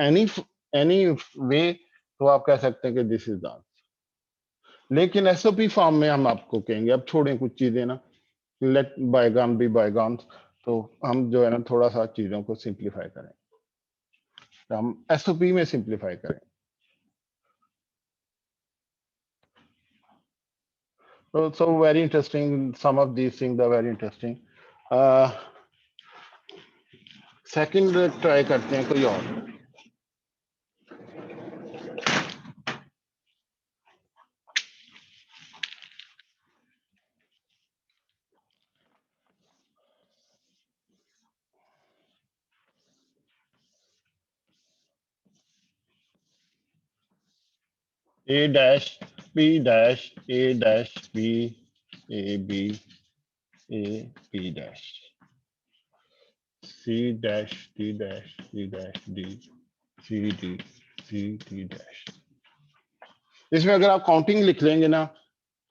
any way, तो आप कह सकते हैं कि दिस इज द आंसर। लेकिन एसओपी फॉर्म में हम आपको कहेंगे अब छोड़ें कुछ चीजें ना, लेट बायगॉन बी बायगॉन, तो हम जो है ना थोड़ा सा चीजों को सिंप्लीफाई करें, तो हम एसओपी में सिंप्लीफाई करें। So very interesting, some of these things are very interesting. Second try करते हैं कोई और। A dash B dash A dash B A B A B dash C dash D dash C dash D C D C D dash। इसमें अगर आप counting लिख लेंगे ना,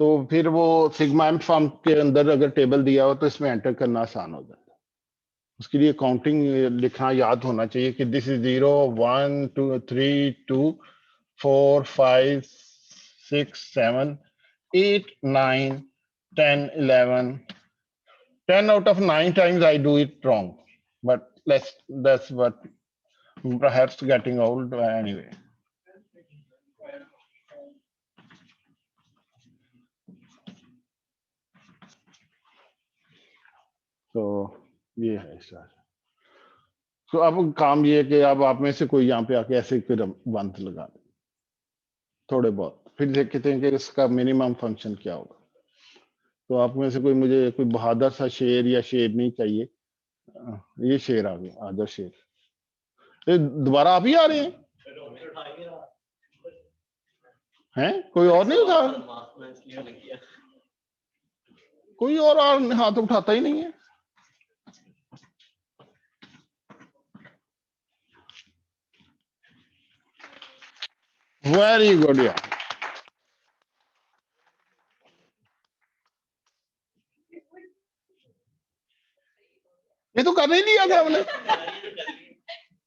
तो फिर वो सिग्मा एम फॉर्म के अंदर अगर टेबल दिया हो तो इसमें एंटर करना आसान हो जाता है। उसके लिए काउंटिंग लिखना याद होना चाहिए कि this is 0 1 2 3 2 4 5 6 7 8 9 10 11 10 out of 9 times I do it wrong, but that's what perhaps getting old anyway. तो ये है सर। तो अब काम ये है कि अब आप में से कोई यहाँ पे आके ऐसे फिर बंद लगा दे थोड़े बहुत, फिर देखते हैं कि इसका मिनिमम फंक्शन क्या होगा। तो आप में से कोई मुझे कोई बहादुर सा शेर या शेर नहीं चाहिए। ये शेर आ गया, आदर शेर। ये दोबारा आप ही आ रहे हैं कोई और नहीं उठा? कोई और हाथ उठाता ही नहीं है। वेरी गुड यार, ये तो करने ही दिया था हमने।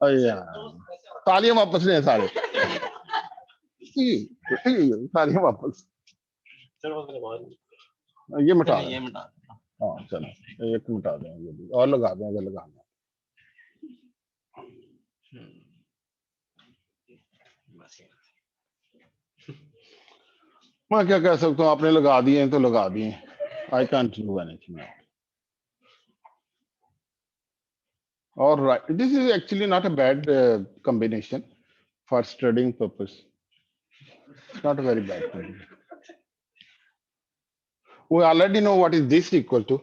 अरे यार, तालियां वापस लें सारे, तालियां वापस। ये मिटा दें। हाँ चलो एक मिटा दें, ये भी और लगा दें अगर लगाना। मैं क्या कह सकता हूँ, आपने लगा दिए तो लगा दिए। I can't do anything now. All right, this is actually not a bad combination for studying purpose. It's not a very bad combination. We already know what is this equal to.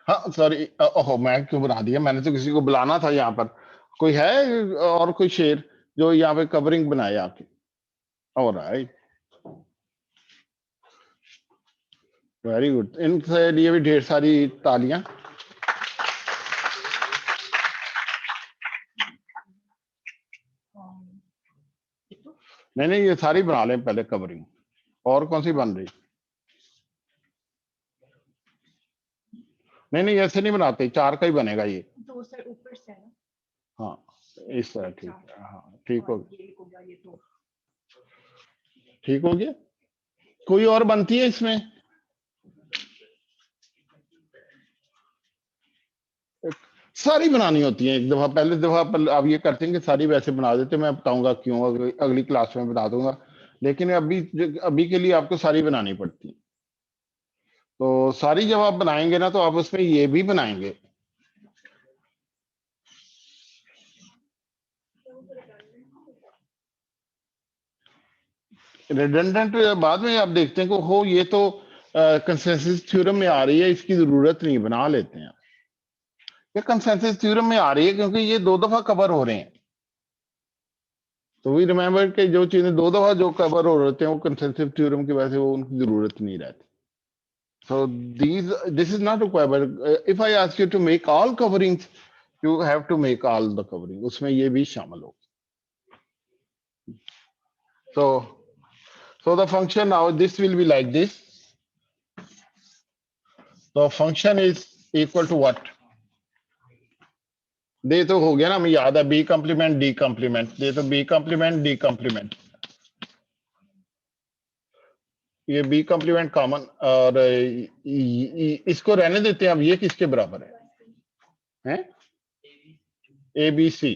हाँ sorry, ओहो मैं क्यों बना दिया, मैंने तो किसी को बुलाना था यहाँ पर। कोई है और कोई शेर जो यहाँ पे कवरिंग बनाए आपकी? Alright, very good. इनसे लिए भी ढेर सारी तालियां। नहीं ये सारी बना लें पहले कवरिंग। और कौन सी बन रही? नहीं ऐसे नहीं बनाते, 4 का ही बनेगा ये। तो सर ऊपर से है। हाँ इस तरह ठीक है। हाँ ठीक हो गया, ठीक हो गया। कोई और बनती है इसमें? सारी बनानी होती है एक दफा, पहले दफा आप ये करते हैं कि सारी वैसे बना देते, मैं बताऊंगा क्यों, अगली क्लास में बता दूंगा। लेकिन अभी के लिए आपको सारी बनानी पड़ती है। तो सारी जब आप बनाएंगे ना, तो आप उसमें ये भी बनाएंगे। रिडंडेंट बाद में आप देखते हैं कि हो ये तो कंसेंसस थ्योरम में आ रही है, इसकी जरूरत नहीं, बना लेते हैं। ये कंसेंसस थ्योरम में आ रही है क्योंकि ये 2 दफा कवर हो रहे हैं। तो वी रिमेंबर कि जो चीजें 2 दफा जो कवर हो रहे हैं वो कंसेंसस थ्योरम की वजह से वो उनकी जरूरत नहीं रहती। So this is not required, but if I ask you to make all coverings, you have to make all the covering. उसमें ये भी शामिल हो. So the function now, this will be like this. The function is equal to what? दे तो हो गया ना, हमें याद है b complement d complement, दे तो b complement d complement, ये b complement कॉमन, और इसको रहने देते हैं. अब ये किसके बराबर है? A B C.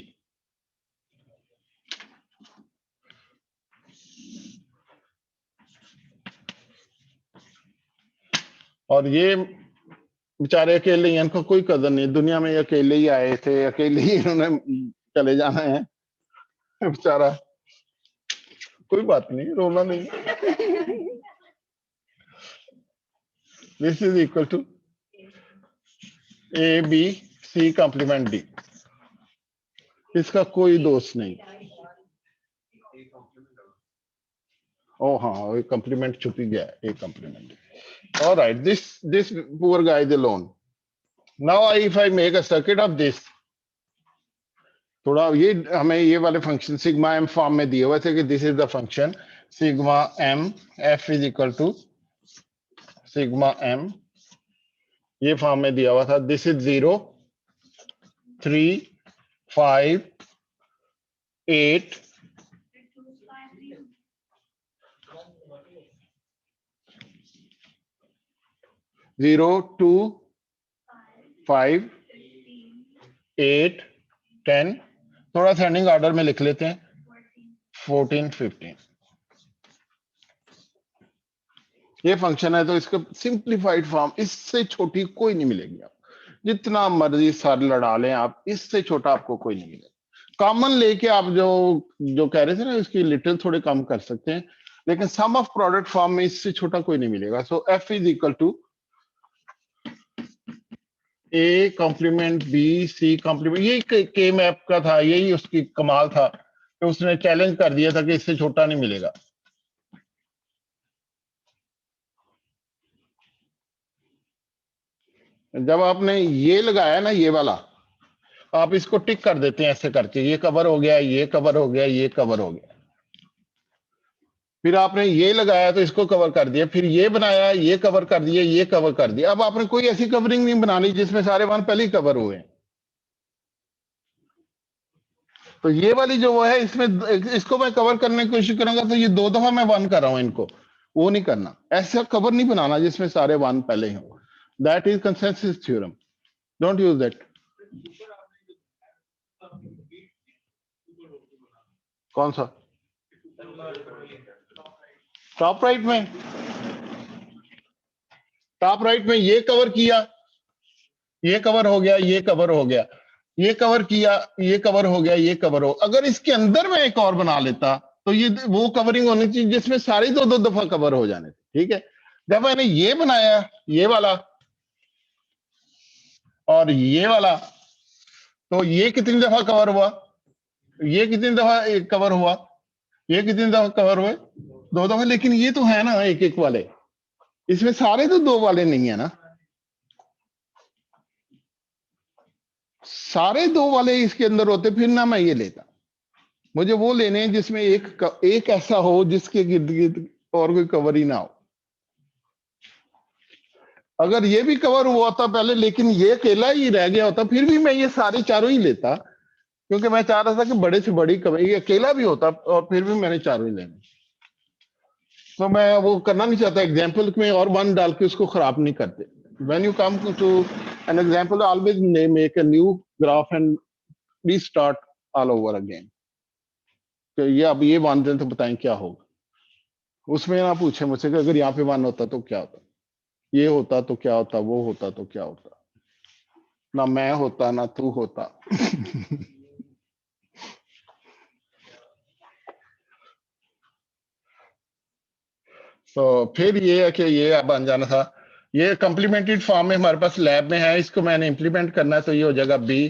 और ये बेचारे अकेले ही, इनको कोई कदर नहीं दुनिया में, ये अकेले ही आए थे, अकेले ही इन्होंने चले जाना है. बेचारा, कोई बात नहीं, रोना नहीं. This is equal to A B C complement D. इसका कोई दोष नहीं. ओ हाँ, एक कॉम्प्लीमेंट छुप ही गया, एक complement. All right, this poor guy is alone. Now if I make a circuit of this, थोड़ा ये हमें ये वाले फंक्शन सिग्मा एम फॉर्म में दिए हुए थे कि this is the function sigma M F is equal to sigma M, ये फॉर्म में दिया हुआ था. This is 0 3 5 8 0 2 5 8 10. थोड़ा सेंडिंग ऑर्डर में लिख लेते हैं, 14 15. ये फंक्शन है, तो इसका सिंप्लीफाइड फॉर्म इससे छोटी कोई नहीं मिलेगी. आप जितना मर्जी सर लड़ा लें, आप इससे छोटा आपको कोई नहीं मिलेगा. कॉमन लेके आप जो कह रहे थे ना, इसकी लिटिल थोड़े कम कर सकते हैं, लेकिन सम ऑफ प्रोडक्ट फॉर्म में इससे छोटा कोई नहीं मिलेगा. So F is equal to A complement B C complement. यही के मैप का था, यही उसकी कमाल था कि उसने चैलेंज कर दिया था कि इससे छोटा नहीं मिलेगा. जब आपने ये लगाया ना, ये वाला, आप इसको टिक कर देते हैं ऐसे करके, ये कवर हो गया, ये कवर हो गया, ये कवर हो गया. फिर आपने ये लगाया तो इसको कवर कर दिया, फिर ये बनाया, ये कवर कर दिया, ये कवर कर दिया. अब आपने कोई ऐसी कवरिंग नहीं बनानी जिसमें सारे वन पहले ही कवर हुए. तो ये वाली जो वो है, इसमें इसको मैं कवर करने की कोशिश करूंगा तो ये 2 दफा मैं वन कर रहा हूं इनको. वो नहीं करना, ऐसा कवर नहीं बनाना जिसमें सारे वन पहले ही हो. That is consensus theorem, don't use that. कौन सा? टॉप राइट में, टॉप राइट में ये कवर किया, ये कवर हो गया, ये कवर हो गया, ये कवर किया, ये कवर हो गया, ये कवर हो. अगर इसके अंदर मैं एक और बना लेता तो ये वो कवरिंग होनी चाहिए जिसमें सारे 2 दफा कवर हो जाने थे. ठीक है, जब मैंने ये बनाया, ये वाला और ये वाला, तो ये कितनी दफा कवर हुआ, ये कितनी दफा कवर हुआ, ये कितनी दफा कवर हुए, 2 दफा. लेकिन ये तो है ना एक एक वाले, इसमें सारे तो 2 वाले नहीं है ना, सारे 2 वाले इसके अंदर होते, फिर ना मैं ये लेता. मुझे वो लेने हैं जिसमें एक ऐसा हो जिसके गिर्द गिर्द और कोई कवर ही ना हो. अगर ये भी कवर हुआ था पहले, लेकिन ये अकेला ही रह गया होता, फिर भी मैं ये सारे चारों ही लेता, क्योंकि मैं चाह रहा था कि बड़े से बड़ी कवर, ये अकेला भी होता और फिर भी मैंने चारों ही लेने. तो मैं वो करना नहीं चाहता एग्जाम्पल में और वन डाल के उसको खराब नहीं करते. When you come to an example, always make a new graph and restart all over again. तो ये अब ये वन दें तो बताएं क्या होगा. उसमें ना पूछे मुझसे कि अगर यहाँ पे वन होता तो क्या होता, ये होता तो क्या होता, वो होता तो क्या होता. ना मैं होता ना तू होता. तो फिर ये है कि ये बन जाना था. ये कॉम्प्लीमेंटेड फॉर्म में हमारे पास लैब में है, इसको मैंने इंप्लीमेंट करना है. तो ये हो जाएगा बी,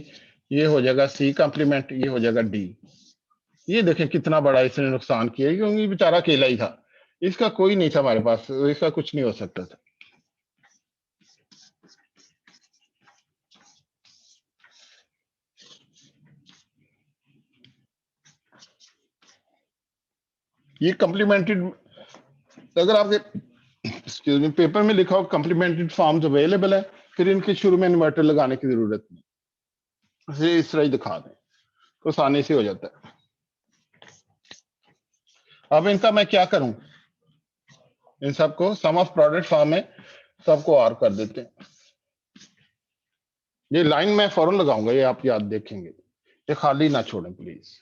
ये हो जाएगा सी कॉम्प्लीमेंट, ये हो जाएगा डी. ये देखें कितना बड़ा इसने नुकसान किया, क्योंकि बेचारा अकेला ही था, इसका कोई नहीं था हमारे पास, इसका कुछ नहीं हो सकता था. ये कम्प्लीमेंटेड, अगर आपके एक्सक्यूज मी पेपर में लिखा हो कम्प्लीमेंटेड फॉर्म्स अवेलेबल है, फिर इनके शुरू में इन्वर्टर लगाने की जरूरत नहीं, इसे इस तरह ही दिखा दें तो आसानी से हो जाता है। अब इनका मैं क्या करूं, इन सबको सम ऑफ प्रोडक्ट फॉर्म में सबको और कर देते हैं। ये लाइन मैं फौरन लगाऊंगा, ये आप याद देखेंगे, ये खाली ना छोड़ें प्लीज।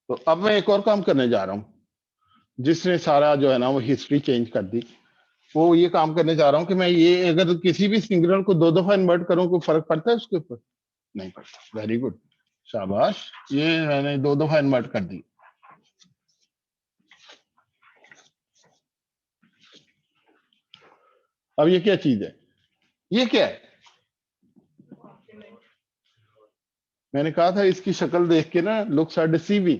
तो अब मैं एक और काम करने जा रहा हूं, जिसने सारा जो है ना वो हिस्ट्री चेंज कर दी, वो ये काम करने जा रहा हूं कि मैं ये अगर किसी भी सिंगुलर को 2 दफा इन्वर्ट करूं, कोई फर्क पड़ता है उसके ऊपर? नहीं पड़ता। वेरी गुड, शाबाश, ये मैंने 2 दफा इन्वर्ट कर दी। अब ये क्या चीज है, ये क्या है? मैंने कहा था इसकी शक्ल देख के ना looks are deceiving.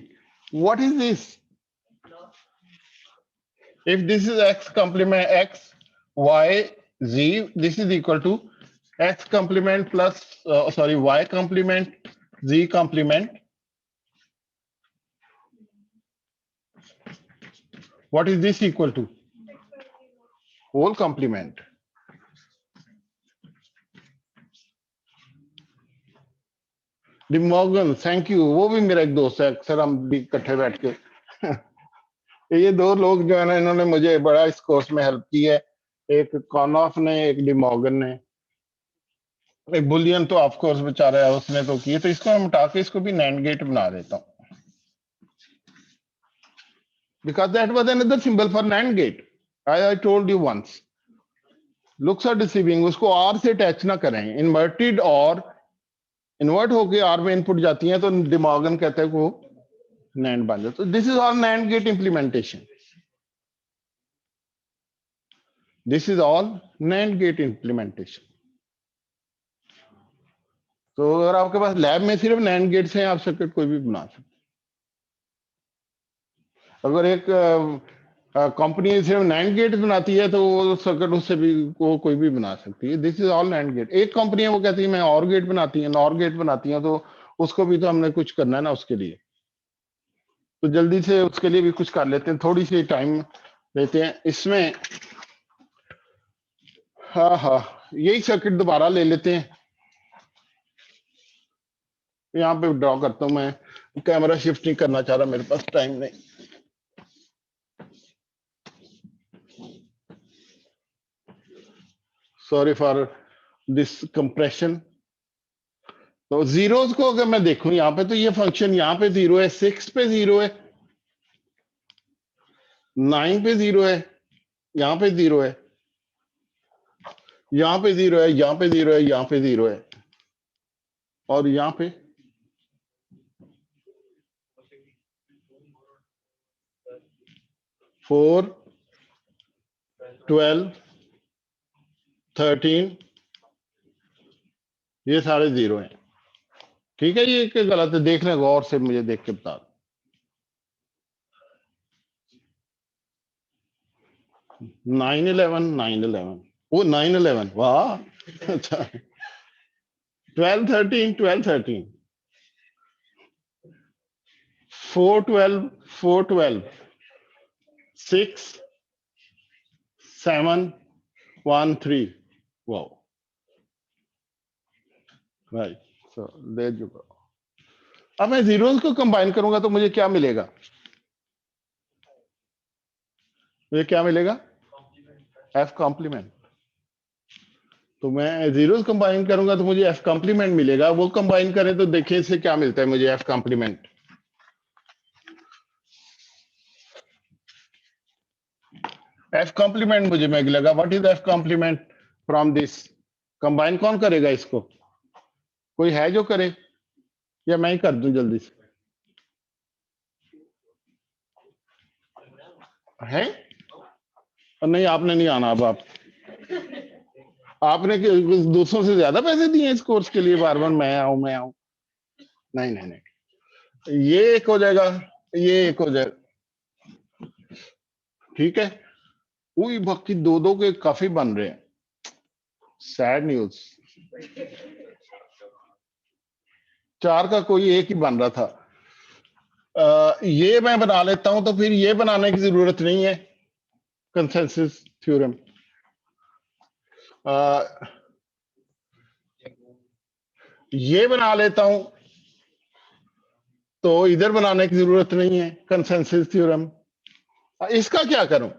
What is this? If this is x complement x, y, z, this is equal to x complement plus, sorry, y complement, z complement. What is this equal to? Whole complement. De Morgan, thank you. वो भी मेरा एक दोस्त है, अक्सर हम भी इकट्ठे बैठ के ये 2 लोग जो है ना, इन्होंने मुझे बड़ा इस कोर्स में हेल्प की है, एक कॉनॉफ ने, एक डी मॉर्गन ने। एक बुलियन तो ऑफ कोर्स बेचारा है, उसने तो किए, तो इसको मैं हटा के इसको भी नैंड गेट बना देता हूँ, because that was another symbol for NAND gate. I told you once. Looks are deceiving. उसको R से अटैच ना करें, इन्वर्टेड और इन्वर्ट होके R में इनपुट जाती हैं तो De Morgan कहते हैं वो NAND बन जाता है। This is all NAND gate implementation, this is all NAND gate implementation. तो अगर आपके पास लैब में सिर्फ NAND गेट्स हैं, आप सर्किट कोई भी बना सकते। अगर एक कंपनी सिर्फ NAND गेट बनाती है तो वो सर्किट उससे भी वो कोई भी बना सकती है। This is all NAND gate. एक कंपनी है वो कहती है मैं OR गेट बनाती है, NOR गेट बनाती है, तो उसको भी तो हमने कुछ करना है ना उसके लिए। तो जल्दी से उसके लिए भी कुछ कर लेते हैं, थोड़ी सी टाइम लेते हैं इसमें। हाँ हाँ, यही सर्किट दोबारा ले लेते हैं। यहाँ पे ड्रॉ करता हूँ मैं, कैमरा शिफ्ट नहीं करना चाह रहा, मेरे पास टाइम नहीं। Sorry for this compression. तो जीरोस को अगर मैं देखूं यहाँ पे, तो ये फंक्शन यहाँ पे 0 है, 6 पे 0 है, 9 पे 0 है, यहाँ पे 0 है, यहाँ पे 0 है, यहाँ पे 0 है, यहाँ पे 0 है, और यहाँ पे 4, 12, 13, ये सारे 0 हैं। ठीक है, ये एक गलत है, देख लें गौर से, मुझे देख के बता। 9-11, 9-11, वो 9-11, वाह अच्छा। 12-13, 12-13, 4-12, 4-12, 6, 7, 1, 3, wow, right, so there you go। अब मैं जीरोस को कंबाइन करूंगा तो मुझे क्या मिलेगा, मुझे क्या मिलेगा? F complement. तो मैं जीरोस कंबाइन करूंगा तो मुझे एफ कॉम्प्लीमेंट मिलेगा। वो कंबाइन करें तो देखें इससे क्या मिलता है मुझे, एफ कॉम्प्लीमेंट। एफ कॉम्प्लीमेंट मुझे मिलेगा, what is F complement from this? Combine कौन करेगा इसको? कोई है जो करे, या मैं ही कर दूं जल्दी से? है? और नहीं, आपने नहीं आना। अब आपने दूसरों से ज्यादा पैसे दिए इस कोर्स के लिए, बार बार मैं आऊं मैं आऊं। नहीं नहीं नहीं, ये एक हो जाएगा, ये एक हो जाएगा, ठीक है। वही बाकी 2-2 के काफी बन रहे हैं, सैड न्यूज। 4 का कोई एक ही बन रहा था। ये मैं बना लेता हूं, तो फिर ये बनाने की जरूरत नहीं है कंसेंसस थ्योरम। ये बना लेता हूं तो इधर बनाने की जरूरत नहीं है कंसेंसस थ्योरम। इसका क्या करूं?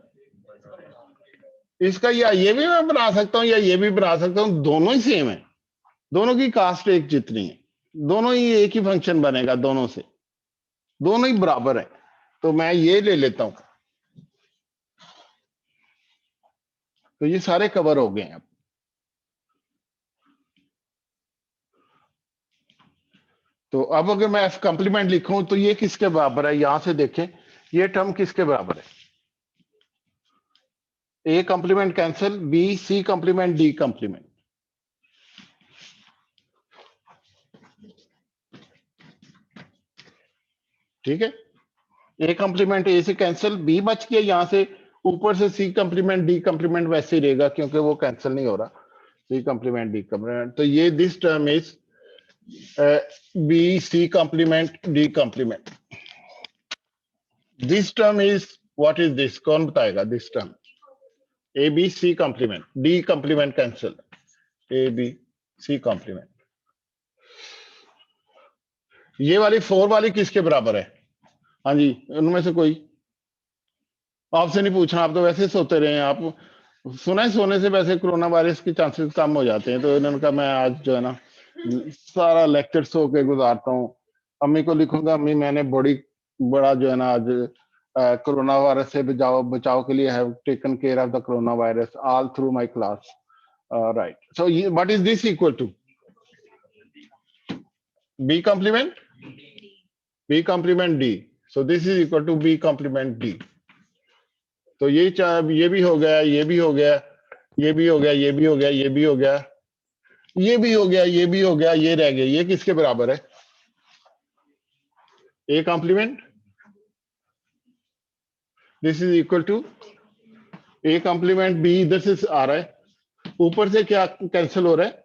इसका या ये भी मैं बना सकता हूं या ये भी बना सकता हूं, दोनों ही सेम है, दोनों की कास्ट एक जितनी है, दोनों ही एक ही फंक्शन बनेगा, दोनों से, दोनों ही बराबर है। तो मैं ये ले लेता हूं, तो ये सारे कवर हो गए हैं। अब तो अब अगर मैं एफ कॉम्प्लीमेंट लिखूं तो ये किसके बराबर है? यहां से देखें, ये टर्म किसके बराबर है? A complement cancel, B C complement D complement. ठीक है, ए कॉम्प्लीमेंट ए से कैंसिल, बी बच गया, यहां से ऊपर से सी कॉम्प्लीमेंट डी कॉम्प्लीमेंट वैसे ही रहेगा क्योंकि वो कैंसिल नहीं हो रहा, सी कॉम्प्लीमेंट डी कॉम्प्लीमेंट। तो ये this term is B C complement D complement. This term is what is this? कौन बताएगा? This term A B C complement, D complement cancel, A B C complement. ये वाली 4 वाली किसके बराबर है? हाँ जी, उनमें से कोई? आपसे नहीं पूछना, आप तो वैसे सोते रहे हैं। आप सुना है सोने से वैसे कोरोना वायरस के चांसेस कम हो जाते हैं, तो इन्होंने कहा मैं आज जो है ना सारा लेक्चर सो के गुजारता हूँ। अम्मी को लिखूंगा, अम्मी मैंने बड़ा जो है ना आज कोरोना वायरस से बचाव बचाव के लिए have taken care of the corona virus all through my class, right. So what is this equal to? B complement, B complement D. So this is equal to B complement D. तो ये भी हो गया, ये भी हो गया, ये भी हो गया, ये भी हो गया, ये भी हो गया, ये भी हो गया, ये भी हो गया, ये रह गया। ये किसके बराबर है? A complement, this is equal to A complement B, इधर से आ रहा है, ऊपर से क्या कैंसिल हो रहा है?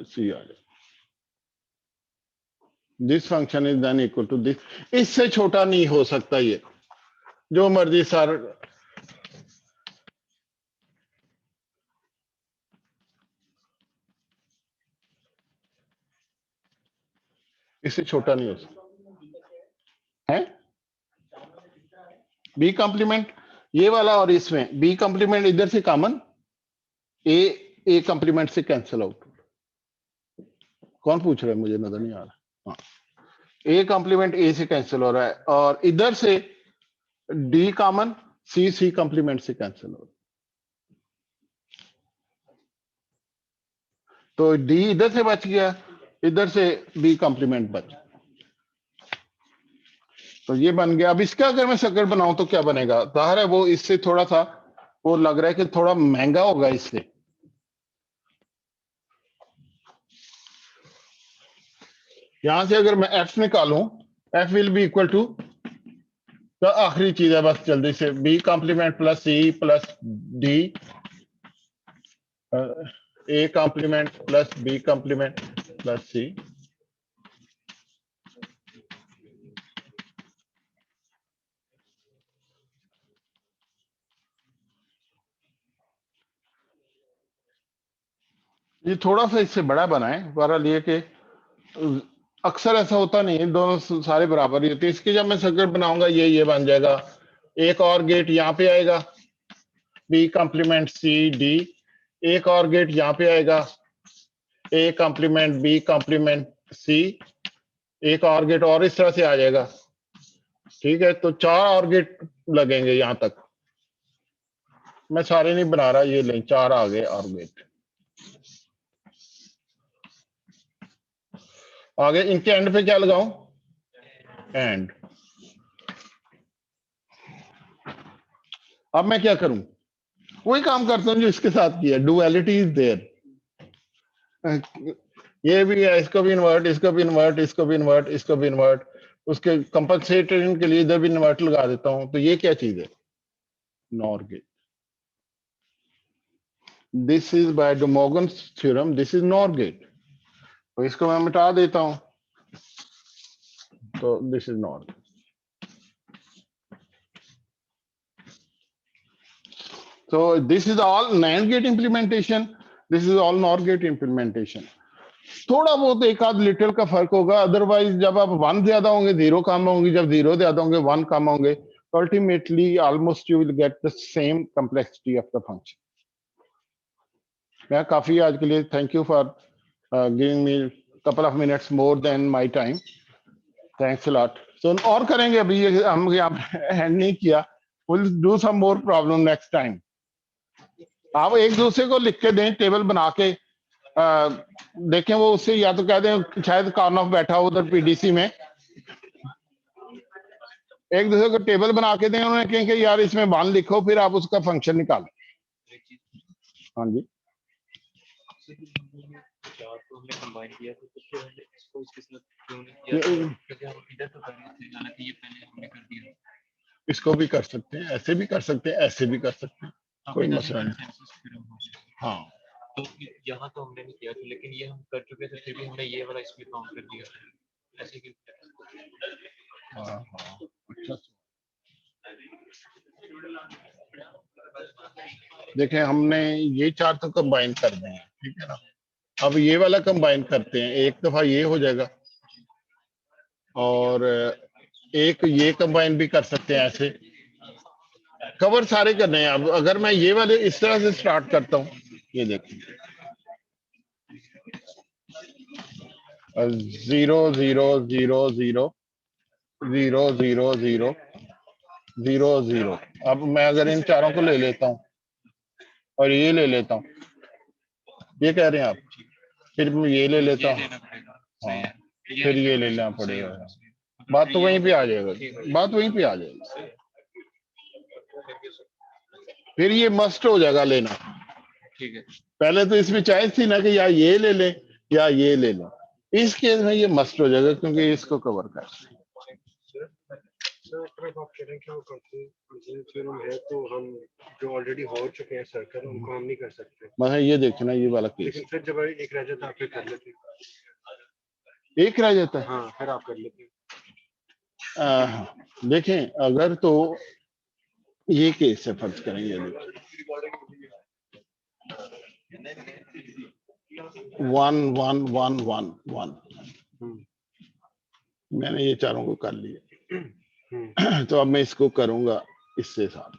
सी आ रहा है। This function is then equal to this. इससे छोटा नहीं हो सकता ये, जो मर्जी सर। इससे छोटा नहीं हो सकता है। बी कॉम्प्लीमेंट ये वाला, और इसमें बी कॉम्प्लीमेंट इधर से कॉमन, ए कॉम्प्लीमेंट से कैंसिल आउट। कौन पूछ रहा है? मुझे नजर नहीं आ रहा। हाँ, ए कॉम्प्लीमेंट ए से कैंसिल हो रहा है, और इधर से डी कॉमन, सी कॉम्प्लीमेंट से कैंसिल हो रहा है। तो डी इधर से बच गया, इधर से बी कॉम्प्लीमेंट बच गया। तो ये बन गया। अब इसका अगर मैं सर्कल बनाऊं तो क्या बनेगा? जाहिर है वो इससे थोड़ा सा, वो लग रहा है कि थोड़ा महंगा होगा इससे। यहां से अगर मैं एफ निकालूं, F will be equal to, तो आखिरी चीज है बस जल्दी से, B complement plus C plus D, A complement plus B complement plus C. ये थोड़ा सा इससे बड़ा बना है, बहरहाल ये कि अक्सर ऐसा होता नहीं है, दोनों सारे बराबर ही होते हैं। इसकी जब मैं सर्कल बनाऊंगा ये बन जाएगा। एक और गेट यहाँ पे आएगा, बी कॉम्प्लीमेंट सी डी, एक और गेट यहाँ पे आएगा, A complement B complement C, एक और गेट और इस तरह से आ जाएगा। ठीक है, तो 4 और गेट लगेंगे यहां तक। मैं सारे नहीं बना रहा, ये लें 4 आ गए और गेट आगे। इनके एंड पे क्या लगाऊं? एंड। अब मैं क्या करूं? वही काम करता हूं जो इसके साथ किया, डुअलिटी इज देयर। ये भी है, इसको भी इन्वर्ट, इसको भी इन्वर्ट, इसको भी इन्वर्ट, इसको भी इन्वर्ट, उसके कंपनसेशन के लिए इधर भी इन्वर्ट लगा देता हूं। तो ये क्या चीज है? Nor gate. This is by De Morgan's theorem, this is nor gate. तो इसको मैं मिटा देता हूं। So this is not. So this is all NAND gate implementation. This is all NOR gate implementation. थोड़ा बहुत एक आध लिटिल का फर्क होगा, अदरवाइज जब आप 1 ज्यादा होंगे 0 कम होंगे, जब 0 ज्यादा होंगे 1 कम होंगे, तो ultimately almost you will get the same complexity of the function. मैं काफी आज के लिए thank you for giving me couple of minutes more than my time. Thanks a lot. So और करेंगे, अभी ये हम यहाँ हैंड नहीं किया. Will do some more problem next time. आप एक दूसरे को लिख के दें, टेबल बना के देखें, वो उससे या तो कह दें शायद कार्नॉफ बैठा हो उधर पीडीसी में, एक दूसरे को टेबल बना के दें, उन्होंने कहें कि यार इसमें 1 लिखो, फिर आप उसका फंक्शन निकालो. हाँ जी. चार तो हमने कंबाइन किया तो फिर हमने इसको इसके साथ क्यों नहीं किया, क्योंकि हम इधर तो कर रहे थे, हालांकि ये पहले हमने कर दिया. इसको भी कर सकते हैं, ऐसे भी कर सकते हैं, ऐसे भी कर सकते हैं, कोई मसला नहीं. हाँ, तो यहाँ तो हमने नहीं किया था, लेकिन ये हम कर चुके थे, फिर भी हमने ये वाला इसमें काउंट कर दिया ऐसे क्यों? हाँ, हाँ. अच्छा, देखें हमने ये 4 तो कंबाइन कर दें, ठीक है ना. अब ये वाला कंबाइन करते हैं, एक दफा ये हो जाएगा, और एक ये कंबाइन भी कर सकते हैं. ऐसे कवर सारे करने हैं. अब अगर मैं ये वाले इस तरह से स्टार्ट करता हूँ, ये देखिए 0 0 0 0 0 0 0 0 0. अब मैं अगर इन चारों को ले लेता हूँ और ये ले लेता हूँ, ये कह रहे हैं आप, फिर मैं ये ले लेता हूँ, हाँ, फिर ये ले लेना पड़ेगा. बात तो वहीं पे आ जाएगा, बात वहीं पे आ जाएगी. फिर ये मस्ट हो जाएगा लेना. ठीक है. पहले तो इसमें चॉइस थी ना कि या ये ले लें या ये ले लें. इस केस में ये मस्ट हो जाएगा क्योंकि इसको कवर कर. सर अगर आप कह रहे हैं कि वो कंप्लीट है तो हम जो ऑलरेडी हो चुके हैं सर्कल उनको हम नहीं कर सकते. मतलब ये देखे ना, ये वाला केस, लेकिन फिर जब एक रह जाता है आप फिर कर लेते हैं. एक रह जाता है. हाँ फिर आप कर लेते हैं. देखें अगर तो ये केस से फर्ज करेंगे, 1 1 1 1 1, मैंने ये चारों को कर लिया. तो अब मैं इसको करूंगा इससे साथ,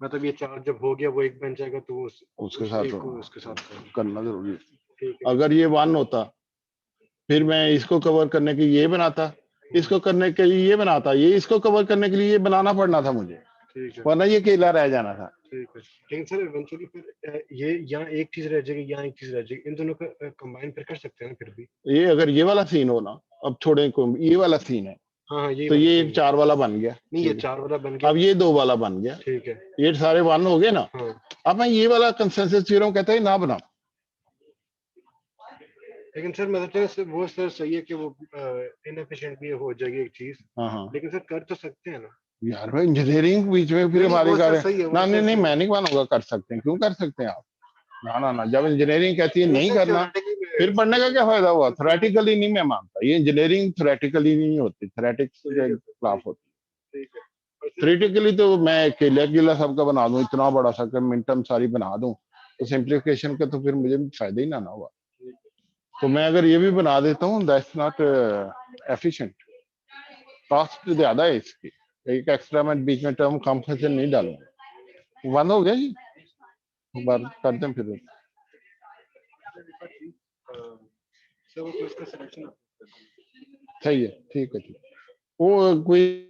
मतलब ये 4 जब हो गया वो एक बन जाएगा तो उसके साथ उसके साथ करना जरूरी है. ठीक है. अगर ये 1 होता, फिर मैं इसको कवर करने के लिए ये बनाता, इसको करने के लिए ये बनाता, ये इसको कवर करने के लिए ये बनाना पड़ना था मुझे, ठीक है. वरना ये अकेला रह जाना था. ठीक है. लेकिन सर इवेंचुअली फिर ये यहाँ एक चीज रह जाएगी, यहाँ एक चीज रह जाएगी, इन दोनों का कंबाइन फिर कर सकते हैं फिर भी. ये अगर ये वाला सीन हो ना, अब छोड़े को, ये वाला सीन है, हाँ ये तो ये एक 4 वाला बन गया. नहीं, ये 4 वाला बन गया. अब ये 2 वाला बन गया. ठीक है. ये सारे 1 हो गए ना. हाँ. अब मैं ये वाला कंसेंसस थ्योरम कहता है ना बनाओ. लेकिन सर मतलब वो सर सही है कि वो इनएफिशिएंट भी हो जाएगी एक चीज. हाँ, लेकिन सर कर तो सकते हैं ना यार भाई, इंजीनियरिंग बीच में फिर नहीं, हमारे वो सर कर सही है, वो ना. सर नहीं सही है. मैं नहीं मानूंगा, कर सकते हैं. क्यों कर सकते हैं आप? ना ना ना, जब इंजीनियरिंग कहती है नहीं करना, फिर पढ़ने का क्या फायदा हुआ? थ्योरेटिकली नहीं मैं मानता. ये इंजीनियरिंग थ्योरेटिकली नहीं होती, थ्योरेटिक्स के खिलाफ होती. ठीक है. थ्योरेटिकली तो मैं अकेला सबका बना दूं, इतना बड़ा सा मिनटम सारी बना दूं, तो सिंप्लीफिकेशन का तो फिर मुझे फायदा ही ना हुआ. तो मैं अगर ये भी बना देता हूँ, दैट्स नॉट एफिशिएंट. कॉस्ट ज्यादा है इसकी. एक एक्स्ट्रा मैं बीच में टर्म कंपनसेशन नहीं डालूंगा. बंद हो गया जी, बार कर दें फिर. सर वो इसका सिलेक्शन सही है, ठीक है, ठीक. वो कोई